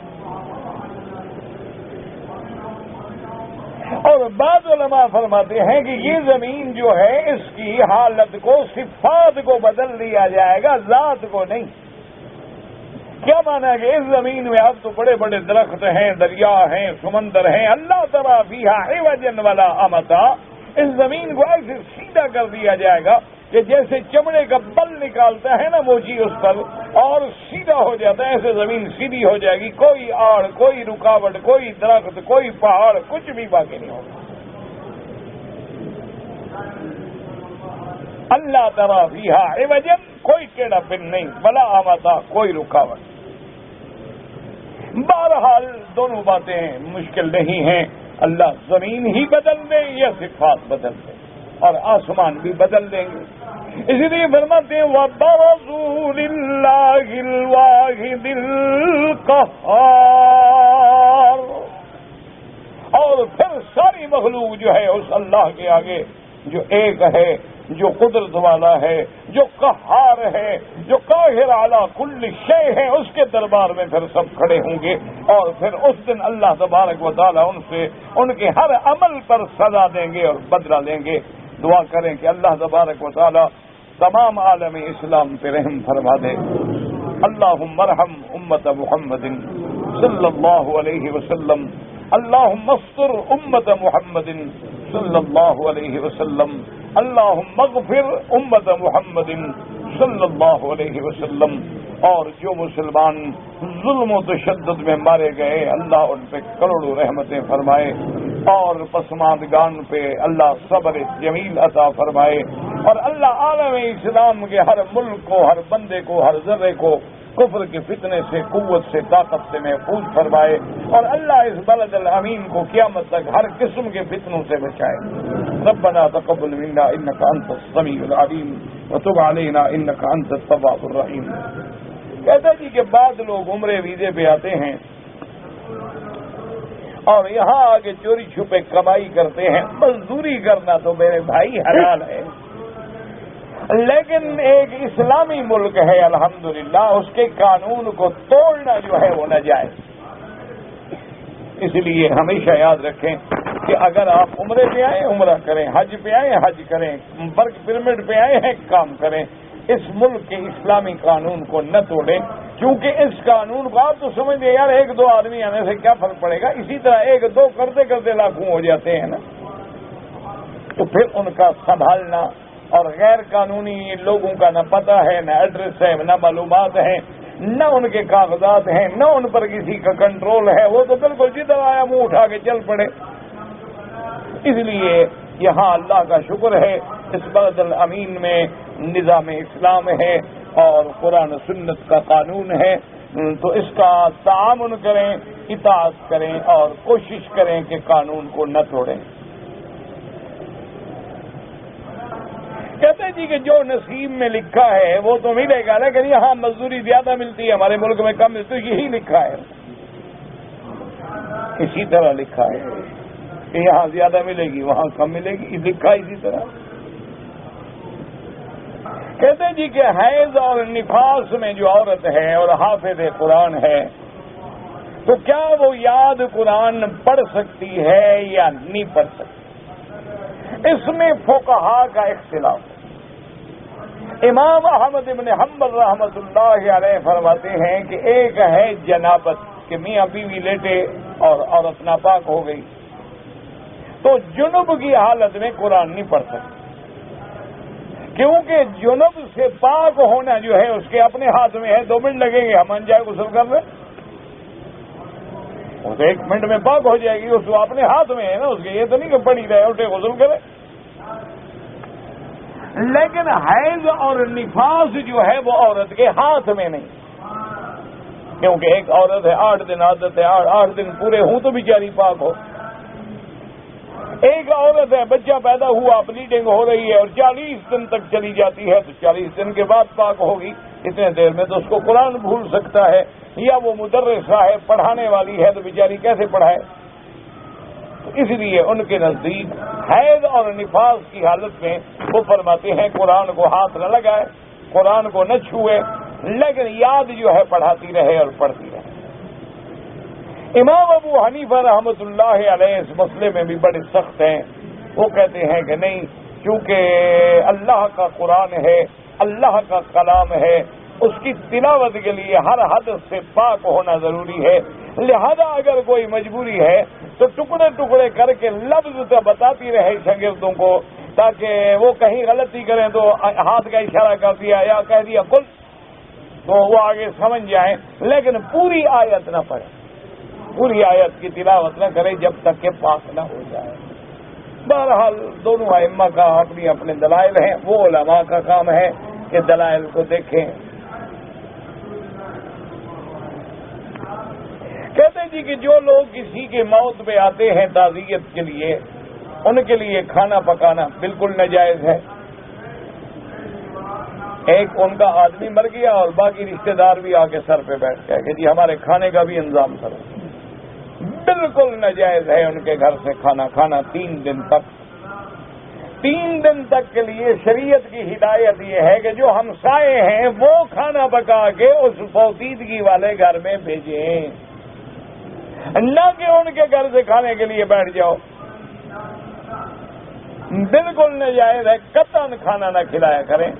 اور بعض علماء فرماتے ہیں کہ یہ زمین جو ہے اس کی حالت کو، صفات کو بدل دیا جائے گا، ذات کو نہیں۔ کیا مانا کہ اس زمین میں اب تو بڑے بڑے درخت ہیں، دریا ہیں، سمندر ہیں، اللہ ترى فيها عوجا ولا امتا، اس زمین کو ایسے سیدھا کر دیا جائے گا کہ جیسے چمڑے کا بل نکالتا ہے نا موچی اس پر اور سیدھا ہو جاتا ہے، ایسے زمین سیدھی ہو جائے گی، کوئی آڑ، کوئی رکاوٹ، کوئی درخت، کوئی پہاڑ، کچھ بھی باقی نہیں ہوگا۔ اللہ ترى فيها عوجا، کوئی ٹیڑھا پن نہیں، ولا امتا، کوئی رکاوٹ۔ بہرحال دونوں باتیں مشکل نہیں ہیں، اللہ زمین ہی بدل دے یا صفات بدل دے، اور آسمان بھی بدل دیں گے۔ اسی لیے فرماتے ہیں وَبَرَزُوا لِلَّهِ الْوَاحِدِ الْقَهَّارِ، اور پھر ساری مخلوق جو ہے اس اللہ کے آگے جو ایک ہے، جو قدرت والا ہے، جو قہار ہے، جو قاہر علی کل شیء ہے، اس کے دربار میں پھر سب کھڑے ہوں گے، اور پھر اس دن اللہ تبارک و تعالی ان سے ان کے ہر عمل پر سزا دیں گے اور بدلہ لیں گے۔ دعا کریں کہ اللہ تبارک و تعالی تمام عالم اسلام پہ رحم فرما دے۔ اللہم ارحم امت محمد صلی اللہ علیہ وسلم، اللہم استر امت محمد صلی اللہ علیہ وسلم، اللہم اغفر امت محمد صلی اللہ علیہ وسلم۔ اور جو مسلمان ظلم و تشدد میں مارے گئے اللہ ان پہ کروڑوں رحمتیں فرمائے، اور پسماندگان پہ اللہ صبر جمیل عطا فرمائے، اور اللہ عالم اسلام کے ہر ملک کو، ہر بندے کو، ہر ذرے کو کفر کے فتنے سے، قوت سے، طاقت سے محفوظ فرمائے، اور اللہ اس بلد الامین کو قیامت تک ہر قسم کے فتنوں سے بچائے۔ ربنا تقبل منا انك انت السميع العليم وتب علينا انك انت التواب الرحيم۔ کہتا جی کہ بعض لوگ عمرے ویزے پہ آتے ہیں اور یہاں آگے چوری چھپے کمائی کرتے ہیں۔ مزدوری کرنا تو میرے بھائی حلال ہے، لیکن ایک اسلامی ملک ہے الحمدللہ، اس کے قانون کو توڑنا جو ہے وہ ناجائز۔ اس لیے ہمیشہ یاد رکھیں کہ اگر آپ عمرے پہ آئے عمرہ کریں، حج پہ آئے حج کریں، ورک پرمٹ پہ آئے ہیں کام کریں، اس ملک کے اسلامی قانون کو نہ توڑیں، کیونکہ اس قانون کو آپ تو سمجھتے یار ایک دو آدمی آنے سے کیا فرق پڑے گا، اسی طرح ایک دو کرتے کرتے لاکھوں ہو جاتے ہیں نا، تو پھر ان کا سنبھالنا، اور غیر قانونی لوگوں کا نہ پتہ ہے، نہ ایڈریس ہے، نہ معلومات ہیں، نہ ان کے کاغذات ہیں، نہ ان پر کسی کا کنٹرول ہے، وہ تو بالکل جدھر آیا منہ اٹھا کے چل پڑے۔ اس لیے یہاں اللہ کا شکر ہے، اس بلد الامین میں نظام اسلام ہے اور قرآن و سنت کا قانون ہے، تو اس کا تعامل کریں، اطاعت کریں اور کوشش کریں کہ قانون کو نہ توڑیں۔ کہتے ہیں جی کہ جو نصیب میں لکھا ہے وہ تو ملے گا، لیکن یہاں مزدوری زیادہ ملتی ہے، ہمارے ملک میں کم ملتی ہے، یہی لکھا ہے، اسی طرح لکھا ہے کہ یہاں زیادہ ملے گی وہاں کم ملے گی، لکھا اسی طرح۔ کہتے ہیں جی کہ حیض اور نفاس میں جو عورت ہے اور حافظ قرآن ہے تو کیا وہ یاد قرآن پڑھ سکتی ہے یا نہیں پڑھ سکتی؟ اس میں فقہا کا اختلاف ہے۔ امام احمد بن حنبل رحمۃ اللہ علیہ فرماتے ہیں کہ ایک ہے جنابت، کہ میاں بیوی لیٹے اور عورت ناپاک ہو گئی تو جنب کی حالت میں قرآن نہیں پڑھ سکتی، کیونکہ جنب سے پاک ہونا جو ہے اس کے اپنے ہاتھ میں ہے۔ 2 منٹ لگیں گے ہم انجائے غسل کر لیں، وہ تو 1 منٹ میں پاک ہو جائے گی، اس کو اپنے ہاتھ میں ہے نا اس کے، یہ تو نہیں کہ پڑی رہے اٹھے غسل کرے۔ لیکن حیض اور نفاس جو ہے وہ عورت کے ہاتھ میں نہیں، کیونکہ ایک عورت ہے 8 دن عادت ہے، 8 دن پورے ہوں تو بیچاری پاک ہو۔ ایک عورت ہے بچہ پیدا ہوا، بلیڈنگ ہو رہی ہے اور 40 دن تک چلی جاتی ہے تو 40 دن کے بعد پاک ہوگی، اتنے دیر میں تو اس کو قرآن بھول سکتا ہے، یا وہ مدرسہ ہے پڑھانے والی ہے تو بیچاری کیسے پڑھائے؟ تو اس لیے ان کے نزدیک حیض اور نفاس کی حالت میں وہ فرماتے ہیں قرآن کو ہاتھ نہ لگائے، قرآن کو نہ چھوئے، لیکن یاد جو ہے پڑھاتی رہے اور پڑھتی رہے۔ امام ابو حنیفہ رحمۃ اللہ علیہ اس مسئلے میں بھی بڑے سخت ہیں، وہ کہتے ہیں کہ نہیں، چونکہ اللہ کا قرآن ہے، اللہ کا کلام ہے، اس کی تلاوت کے لیے ہر حد سے پاک ہونا ضروری ہے، لہذا اگر کوئی مجبوری ہے تو ٹکڑے ٹکڑے کر کے لفظ بتاتی رہے شاگردوں کو، تاکہ وہ کہیں غلطی کریں تو ہاتھ کا اشارہ کر دیا یا کہہ دیا کل، تو وہ آگے سمجھ جائیں، لیکن پوری آیت نہ پڑھے، پوری آیت کی تلاوت نہ کرے جب تک کہ پاک نہ ہو جائے۔ بہرحال دونوں ائمہ کا اپنی اپنے دلائل ہیں، وہ علماء کا کام ہے کہ دلائل کو دیکھیں۔ کہتے ہیں جی کہ جو لوگ کسی کے موت پہ آتے ہیں تعزیت کے لیے، ان کے لیے کھانا پکانا بالکل ناجائز ہے۔ ایک ان کا آدمی مر گیا اور باقی رشتہ دار بھی آ کے سر پہ بیٹھ گئے کہ جی ہمارے کھانے کا بھی انتظام کرو، بالکل ناجائز ہے ان کے گھر سے کھانا کھانا 3 دن تک۔ 3 دن تک کے لیے شریعت کی ہدایت یہ ہے کہ جو ہمسائے ہیں وہ کھانا پکا کے اس پوسیدگی والے گھر میں بھیجیں، نہ کہ ان کے گھر سے کھانے کے لیے بیٹھ جاؤ، بالکل ناجائز ہے، قطعاً کھانا نہ کھلایا کریں،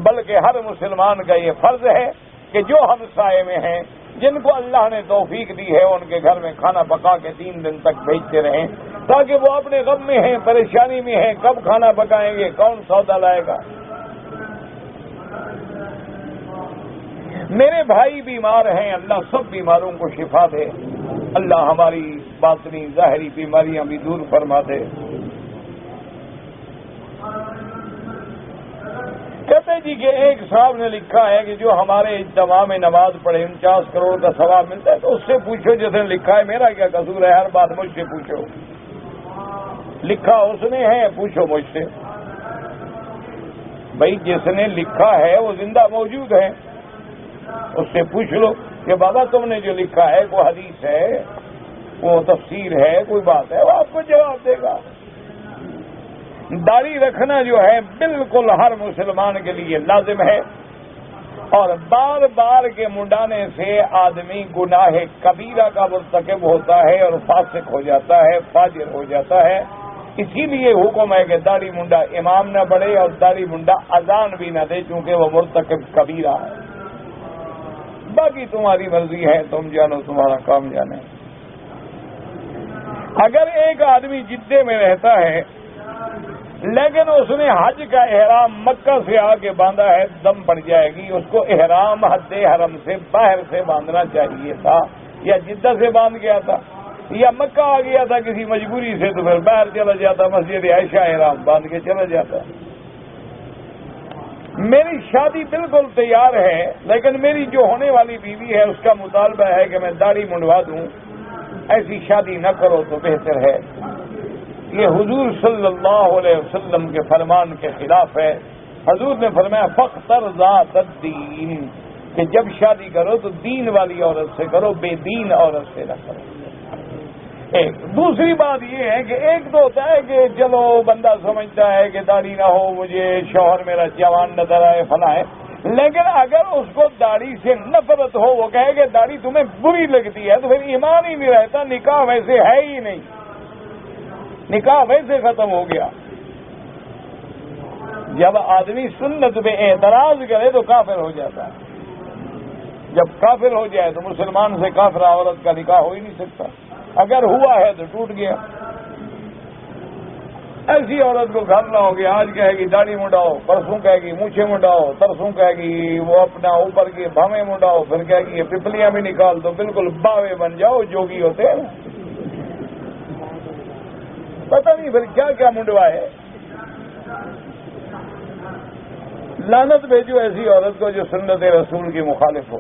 بلکہ ہر مسلمان کا یہ فرض ہے کہ جو ہمسائے میں ہیں، جن کو اللہ نے توفیق دی ہے، ان کے گھر میں کھانا پکا کے 3 دن تک بھیجتے رہیں، تاکہ وہ اپنے غم میں ہیں، پریشانی میں ہیں، کب کھانا پکائیں گے، کون سودا لائے گا۔ میرے بھائی بیمار ہیں، اللہ سب بیماروں کو شفا دے، اللہ ہماری باطنی ظاہری بیماریاں بھی دور فرما دے۔ کہتے ہیں جی کہ ایک صاحب نے لکھا ہے کہ جو ہمارے اجتماع میں نماز پڑھے 49 کروڑ کا ثواب ملتا ہے، تو اس سے پوچھو جس نے لکھا ہے، میرا کیا قصور ہے، ہر بات مجھ سے پوچھو، لکھا اس نے ہے، پوچھو مجھ سے۔ بھائی جس نے لکھا ہے وہ زندہ موجود ہے، اس سے پوچھ لو کہ بابا تم نے جو لکھا ہے وہ حدیث ہے، وہ تفسیر ہے، کوئی بات ہے، وہ آپ کو جواب دے گا۔ داڑھی رکھنا جو ہے بالکل ہر مسلمان کے لیے لازم ہے، اور بار بار کے منڈانے سے آدمی گناہ کبیرہ کا مرتکب ہوتا ہے اور فاسق ہو جاتا ہے، فاجر ہو جاتا ہے۔ اسی لیے حکم ہے کہ داڑھی منڈا امام نہ بڑھے اور داڑھی منڈا اذان بھی نہ دے، چونکہ وہ مرتکب کبیرہ ہے۔ باقی تمہاری مرضی ہے، تم جانو، تمہارا کام جانے۔ اگر ایک آدمی جدے میں رہتا ہے لیکن اس نے حج کا احرام مکہ سے آ کے باندھا ہے، دم پڑ جائے گی، اس کو احرام حد حرم سے باہر سے باندھنا چاہیے تھا، یا جدہ سے باندھ گیا تھا، یا مکہ آ گیا تھا کسی مجبوری سے تو پھر باہر چلا جاتا، مسجد عائشہ احرام باندھ کے چلا جاتا۔ میری شادی بالکل تیار ہے، لیکن میری جو ہونے والی بیوی ہے اس کا مطالبہ ہے کہ میں داڑھی منڈوا دوں، ایسی شادی نہ کرو تو بہتر ہے۔ یہ حضور صلی اللہ علیہ وسلم کے فرمان کے خلاف ہے۔ حضور نے فرمایا فاختر ذات الدین، کہ جب شادی کرو تو دین والی عورت سے کرو، بے دین عورت سے نہ کرو۔ ایک دوسری بات یہ ہے کہ ایک تو ہوتا ہے کہ چلو بندہ سمجھتا ہے کہ داڑھی نہ ہو، مجھے شوہر میرا جوان نظر آئے، فلاں ہے، لیکن اگر اس کو داڑھی سے نفرت ہو، وہ کہے کہ داڑھی تمہیں بری لگتی ہے، تو پھر ایمان ہی نہیں رہتا، نکاح ویسے ہے ہی نہیں، نکاح ویسے ختم ہو گیا۔ جب آدمی سنت پہ اعتراض کرے تو کافر ہو جاتا ہے، جب کافر ہو جائے تو مسلمان سے کافر عورت کا نکاح ہو ہی نہیں سکتا، اگر ہوا ہے تو ٹوٹ گیا۔ ایسی عورت کو گھر نہ ہوگی، آج کہے گی داڑھی منڈاؤ، پرسوں کہے گی مونچھیں منڈاؤ، ترسوں کہے گی وہ اپنا اوپر کی بھامیں منڈاؤ، پھر کہے گی یہ پپلیاں بھی نکال دو، بالکل باوے بن جاؤ، جوگی ہوتے ہیں، پتہ نہیں پھر کیا کیا منڈوائے۔ لعنت بھیجو ایسی عورت کو جو سنت رسول کی مخالف ہو۔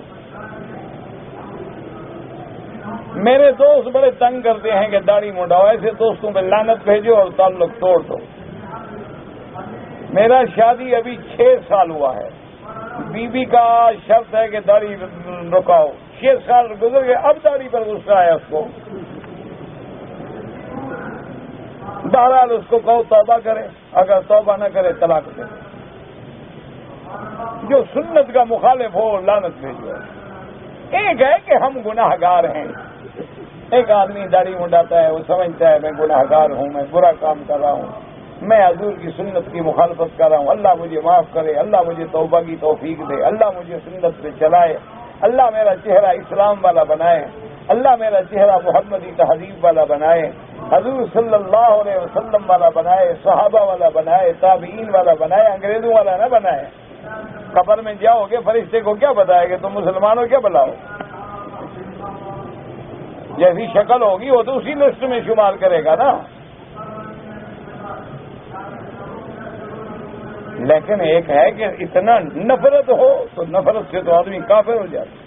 میرے دوست بڑے تنگ کرتے ہیں کہ داڑھی منڈاؤ، ایسے دوستوں پہ لعنت بھیجو اور تعلق توڑ دو۔ میرا شادی ابھی 6 سال ہوا ہے، بیوی کا شرط ہے کہ داڑھی رکاؤ، 6 سال گزر گئے، اب داڑھی پر غصہ ہے اس کو۔ بہرحال اس کو کہو توبہ کرے، اگر توبہ نہ کرے طلاق دے۔ جو سنت کا مخالف ہو لعنت بھیجو۔ ایک ہے کہ ہم گناہ گار ہیں، ایک آدمی داڑھی منڈاتا ہے، وہ سمجھتا ہے میں گناہ گار ہوں، میں برا کام کر رہا ہوں، میں حضور کی سنت کی مخالفت کر رہا ہوں، اللہ مجھے معاف کرے، اللہ مجھے توبہ کی توفیق دے، اللہ مجھے سنت پہ چلائے، اللہ میرا چہرہ اسلام والا بنائے، اللہ میرا چہرہ محمدی تہذیب والا بنائے، حضور صلی اللہ علیہ وسلم والا بنائے، صحابہ والا بنائے، تابعین والا بنائے، انگریزوں والا نہ بنائے۔ قبر میں جاؤ گے فرشتے کو کیا بتائے گا تم مسلمانوں کیا بلاؤ؟ جیسی شکل ہوگی وہ تو اسی لسٹ میں شمار کرے گا نا۔ لیکن ایک ہے کہ اتنا نفرت ہو تو نفرت سے تو آدمی کافر ہو جاتا۔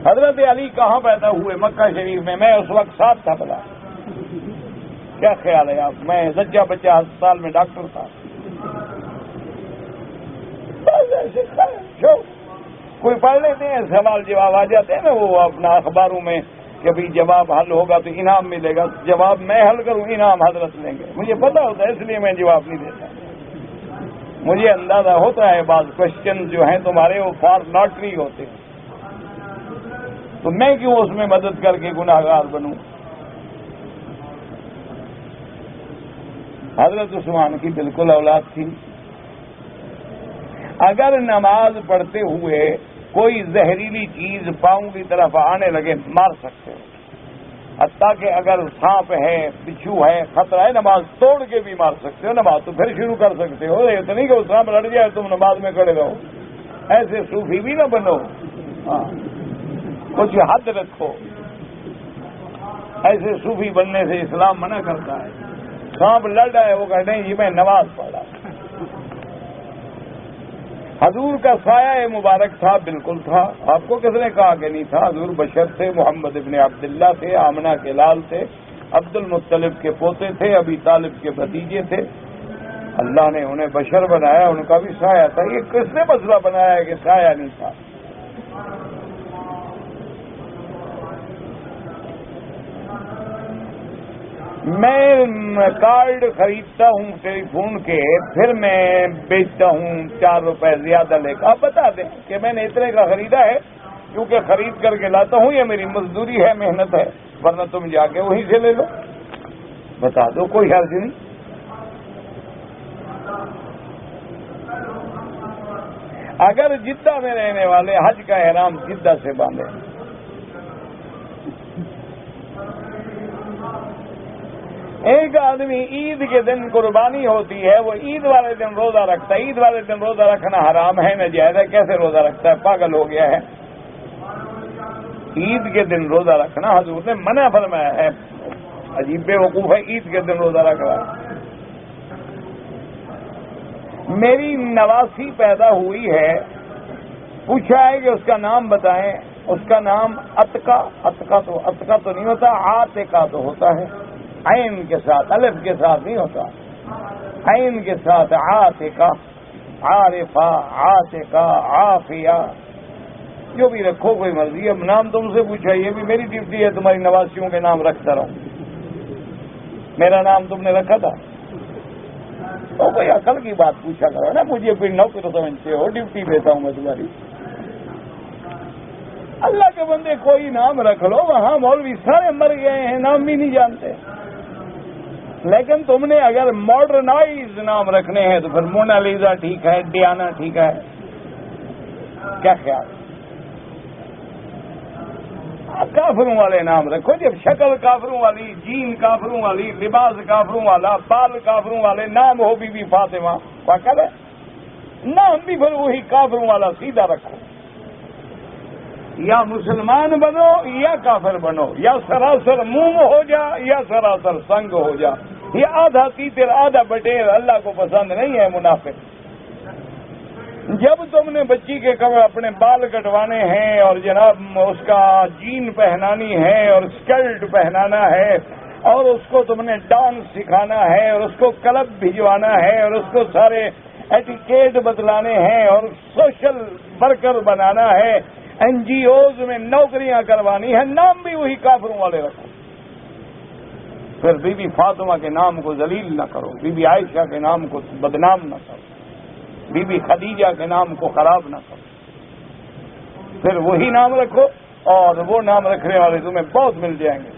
حضرت علی کہاں پیدا ہوئے؟ مکہ شریف میں، میں اس وقت ساتھ تھا، بلا کیا خیال ہے آپ؟ میں زچہ بچہ ہسپتال میں ڈاکٹر تھا۔ کوئی پڑھ لیتے ہیں، سوال جواب آ جاتے ہیں نا وہ اپنا اخباروں میں کہ بھی جواب حل ہوگا تو انعام ملے گا، جواب میں حل کروں انعام حضرت لیں گے، مجھے پتا ہوتا ہے اس لیے میں جواب نہیں دیتا۔ مجھے اندازہ ہوتا ہے بعض کوشچن جو ہیں تمہارے وہ فار لاٹری ہوتے ہیں، تو میں کیوں اس میں مدد کر کے گناہ گار بنوں؟ حضرت عثمان کی بالکل اولاد تھی۔ اگر نماز پڑھتے ہوئے کوئی زہریلی چیز پاؤں کی طرف آنے لگے مار سکتے ہو، حتیٰ کہ اگر سانپ ہے، بچھو ہے، خطرہ ہے، نماز توڑ کے بھی مار سکتے ہو، نماز تو پھر شروع کر سکتے ہو، یہ تو نہیں کہ وہ سانپ لڑ جائے تم نماز میں کھڑے رہو، ایسے صوفی بھی نہ بنو، کچھ حد رکھو، ایسے صوفی بننے سے اسلام منع کرتا ہے۔ سانپ لڑ رہا ہے وہ کہتے ہیں جی میں نماز پڑھا۔ حضور کا سایہ مبارک تھا، بالکل تھا، آپ کو کس نے کہا کہ نہیں تھا؟ حضور بشر تھے، محمد ابن عبداللہ تھے، آمنہ کے لال تھے، عبد المطلب کے پوتے تھے، ابی طالب کے بھتیجے تھے، اللہ نے انہیں بشر بنایا، ان کا بھی سایہ تھا۔ یہ کس نے مسئلہ بنایا ہے کہ سایہ نہیں تھا؟ میں کارڈ خریدتا ہوں ٹیلی فون کے، پھر میں بیچتا ہوں 4 روپے زیادہ لے کر۔ آپ بتا دیں کہ میں نے اتنے کا خریدا ہے کیونکہ خرید کر کے لاتا ہوں، یہ میری مزدوری ہے، محنت ہے، ورنہ تم جا کے وہیں سے لے لو، بتا دو، کوئی حرج نہیں۔ اگر جدہ میں رہنے والے حج کا احرام جدہ سے باندھے، ایک آدمی عید کے دن قربانی ہوتی ہے، وہ عید والے دن روزہ رکھتا ہے، عید والے دن روزہ رکھنا حرام ہے، ناجائز ہے، کیسے روزہ رکھتا ہے؟ پاگل ہو گیا ہے۔ عید کے دن روزہ رکھنا حضور نے منع فرمایا ہے، عجیب بے وقوف ہے، عید کے دن روزہ رکھ رہا ہے۔ میری نواسی پیدا ہوئی ہے، پوچھا ہے کہ اس کا نام بتائیں، اس کا نام عتقہ تو نہیں ہوتا، عاتقہ تو ہوتا ہے، عین کے ساتھ، الف کے ساتھ نہیں ہوتا، عین کے ساتھ، عاتقہ، عارفہ، عاتقہ، عافیہ، جو بھی رکھو کوئی مرضی ہے، نام تم سے پوچھا، یہ بھی میری ڈیوٹی ہے تمہاری نواسیوں کے نام رکھتا رہوں۔ میرا نام تم نے رکھا تھا تو کوئی عقل کی بات پوچھا کرو نا، مجھے کوئی نوکر سمجھتے ہو، ڈیوٹی دیتا ہوں میں تمہاری۔ اللہ کے بندے کوئی نام رکھ لو، وہاں مولوی سارے مر گئے ہیں، نام بھی نہیں جانتے۔ لیکن تم نے اگر ماڈرنائز نام رکھنے ہیں تو پھر مونالیزا ٹھیک ہے، ڈیانا ٹھیک ہے، کیا خیال؟ کافروں والے نام رکھو، جب شکل کافروں والی، جین کافروں والی، لباس کافروں والا، بال کافروں والے، نام ہو بی بی فاطمہ، واقع ہے نام بھی پھر وہی کافروں والا سیدھا رکھو۔ یا مسلمان بنو یا کافر بنو، یا سراسر موم ہو جا یا سراسر سنگ ہو جا، یہ آدھا تیتر آدھا بٹیر اللہ کو پسند نہیں ہے منافق۔ جب تم نے بچی کے کمر اپنے بال کٹوانے ہیں اور جناب اس کا جین پہنانی ہے اور اسکرٹ پہنانا ہے اور اس کو تم نے ڈانس سکھانا ہے اور اس کو کلب بھجوانا ہے اور اس کو سارے ایٹیکیٹ بتلانے ہیں اور سوشل ورکر بنانا ہے، این جی اوز میں نوکریاں کروانی ہے، نام بھی وہی کافروں والے رکھو۔ پھر بی بی فاطمہ کے نام کو ذلیل نہ کرو، بی بی عائشہ کے نام کو بدنام نہ کرو، بی بی خدیجہ کے نام کو خراب نہ کرو، پھر وہی نام رکھو اور وہ نام رکھنے والے تمہیں بہت مل جائیں گے۔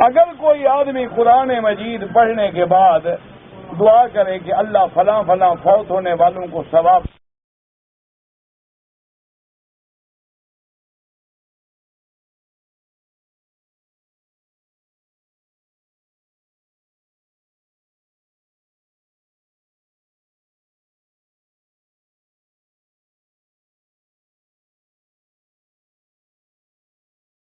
اگر کوئی آدمی قرآن مجید پڑھنے کے بعد دعا کرے کہ اللہ فلاں فلاں فوت ہونے والوں کو ثواب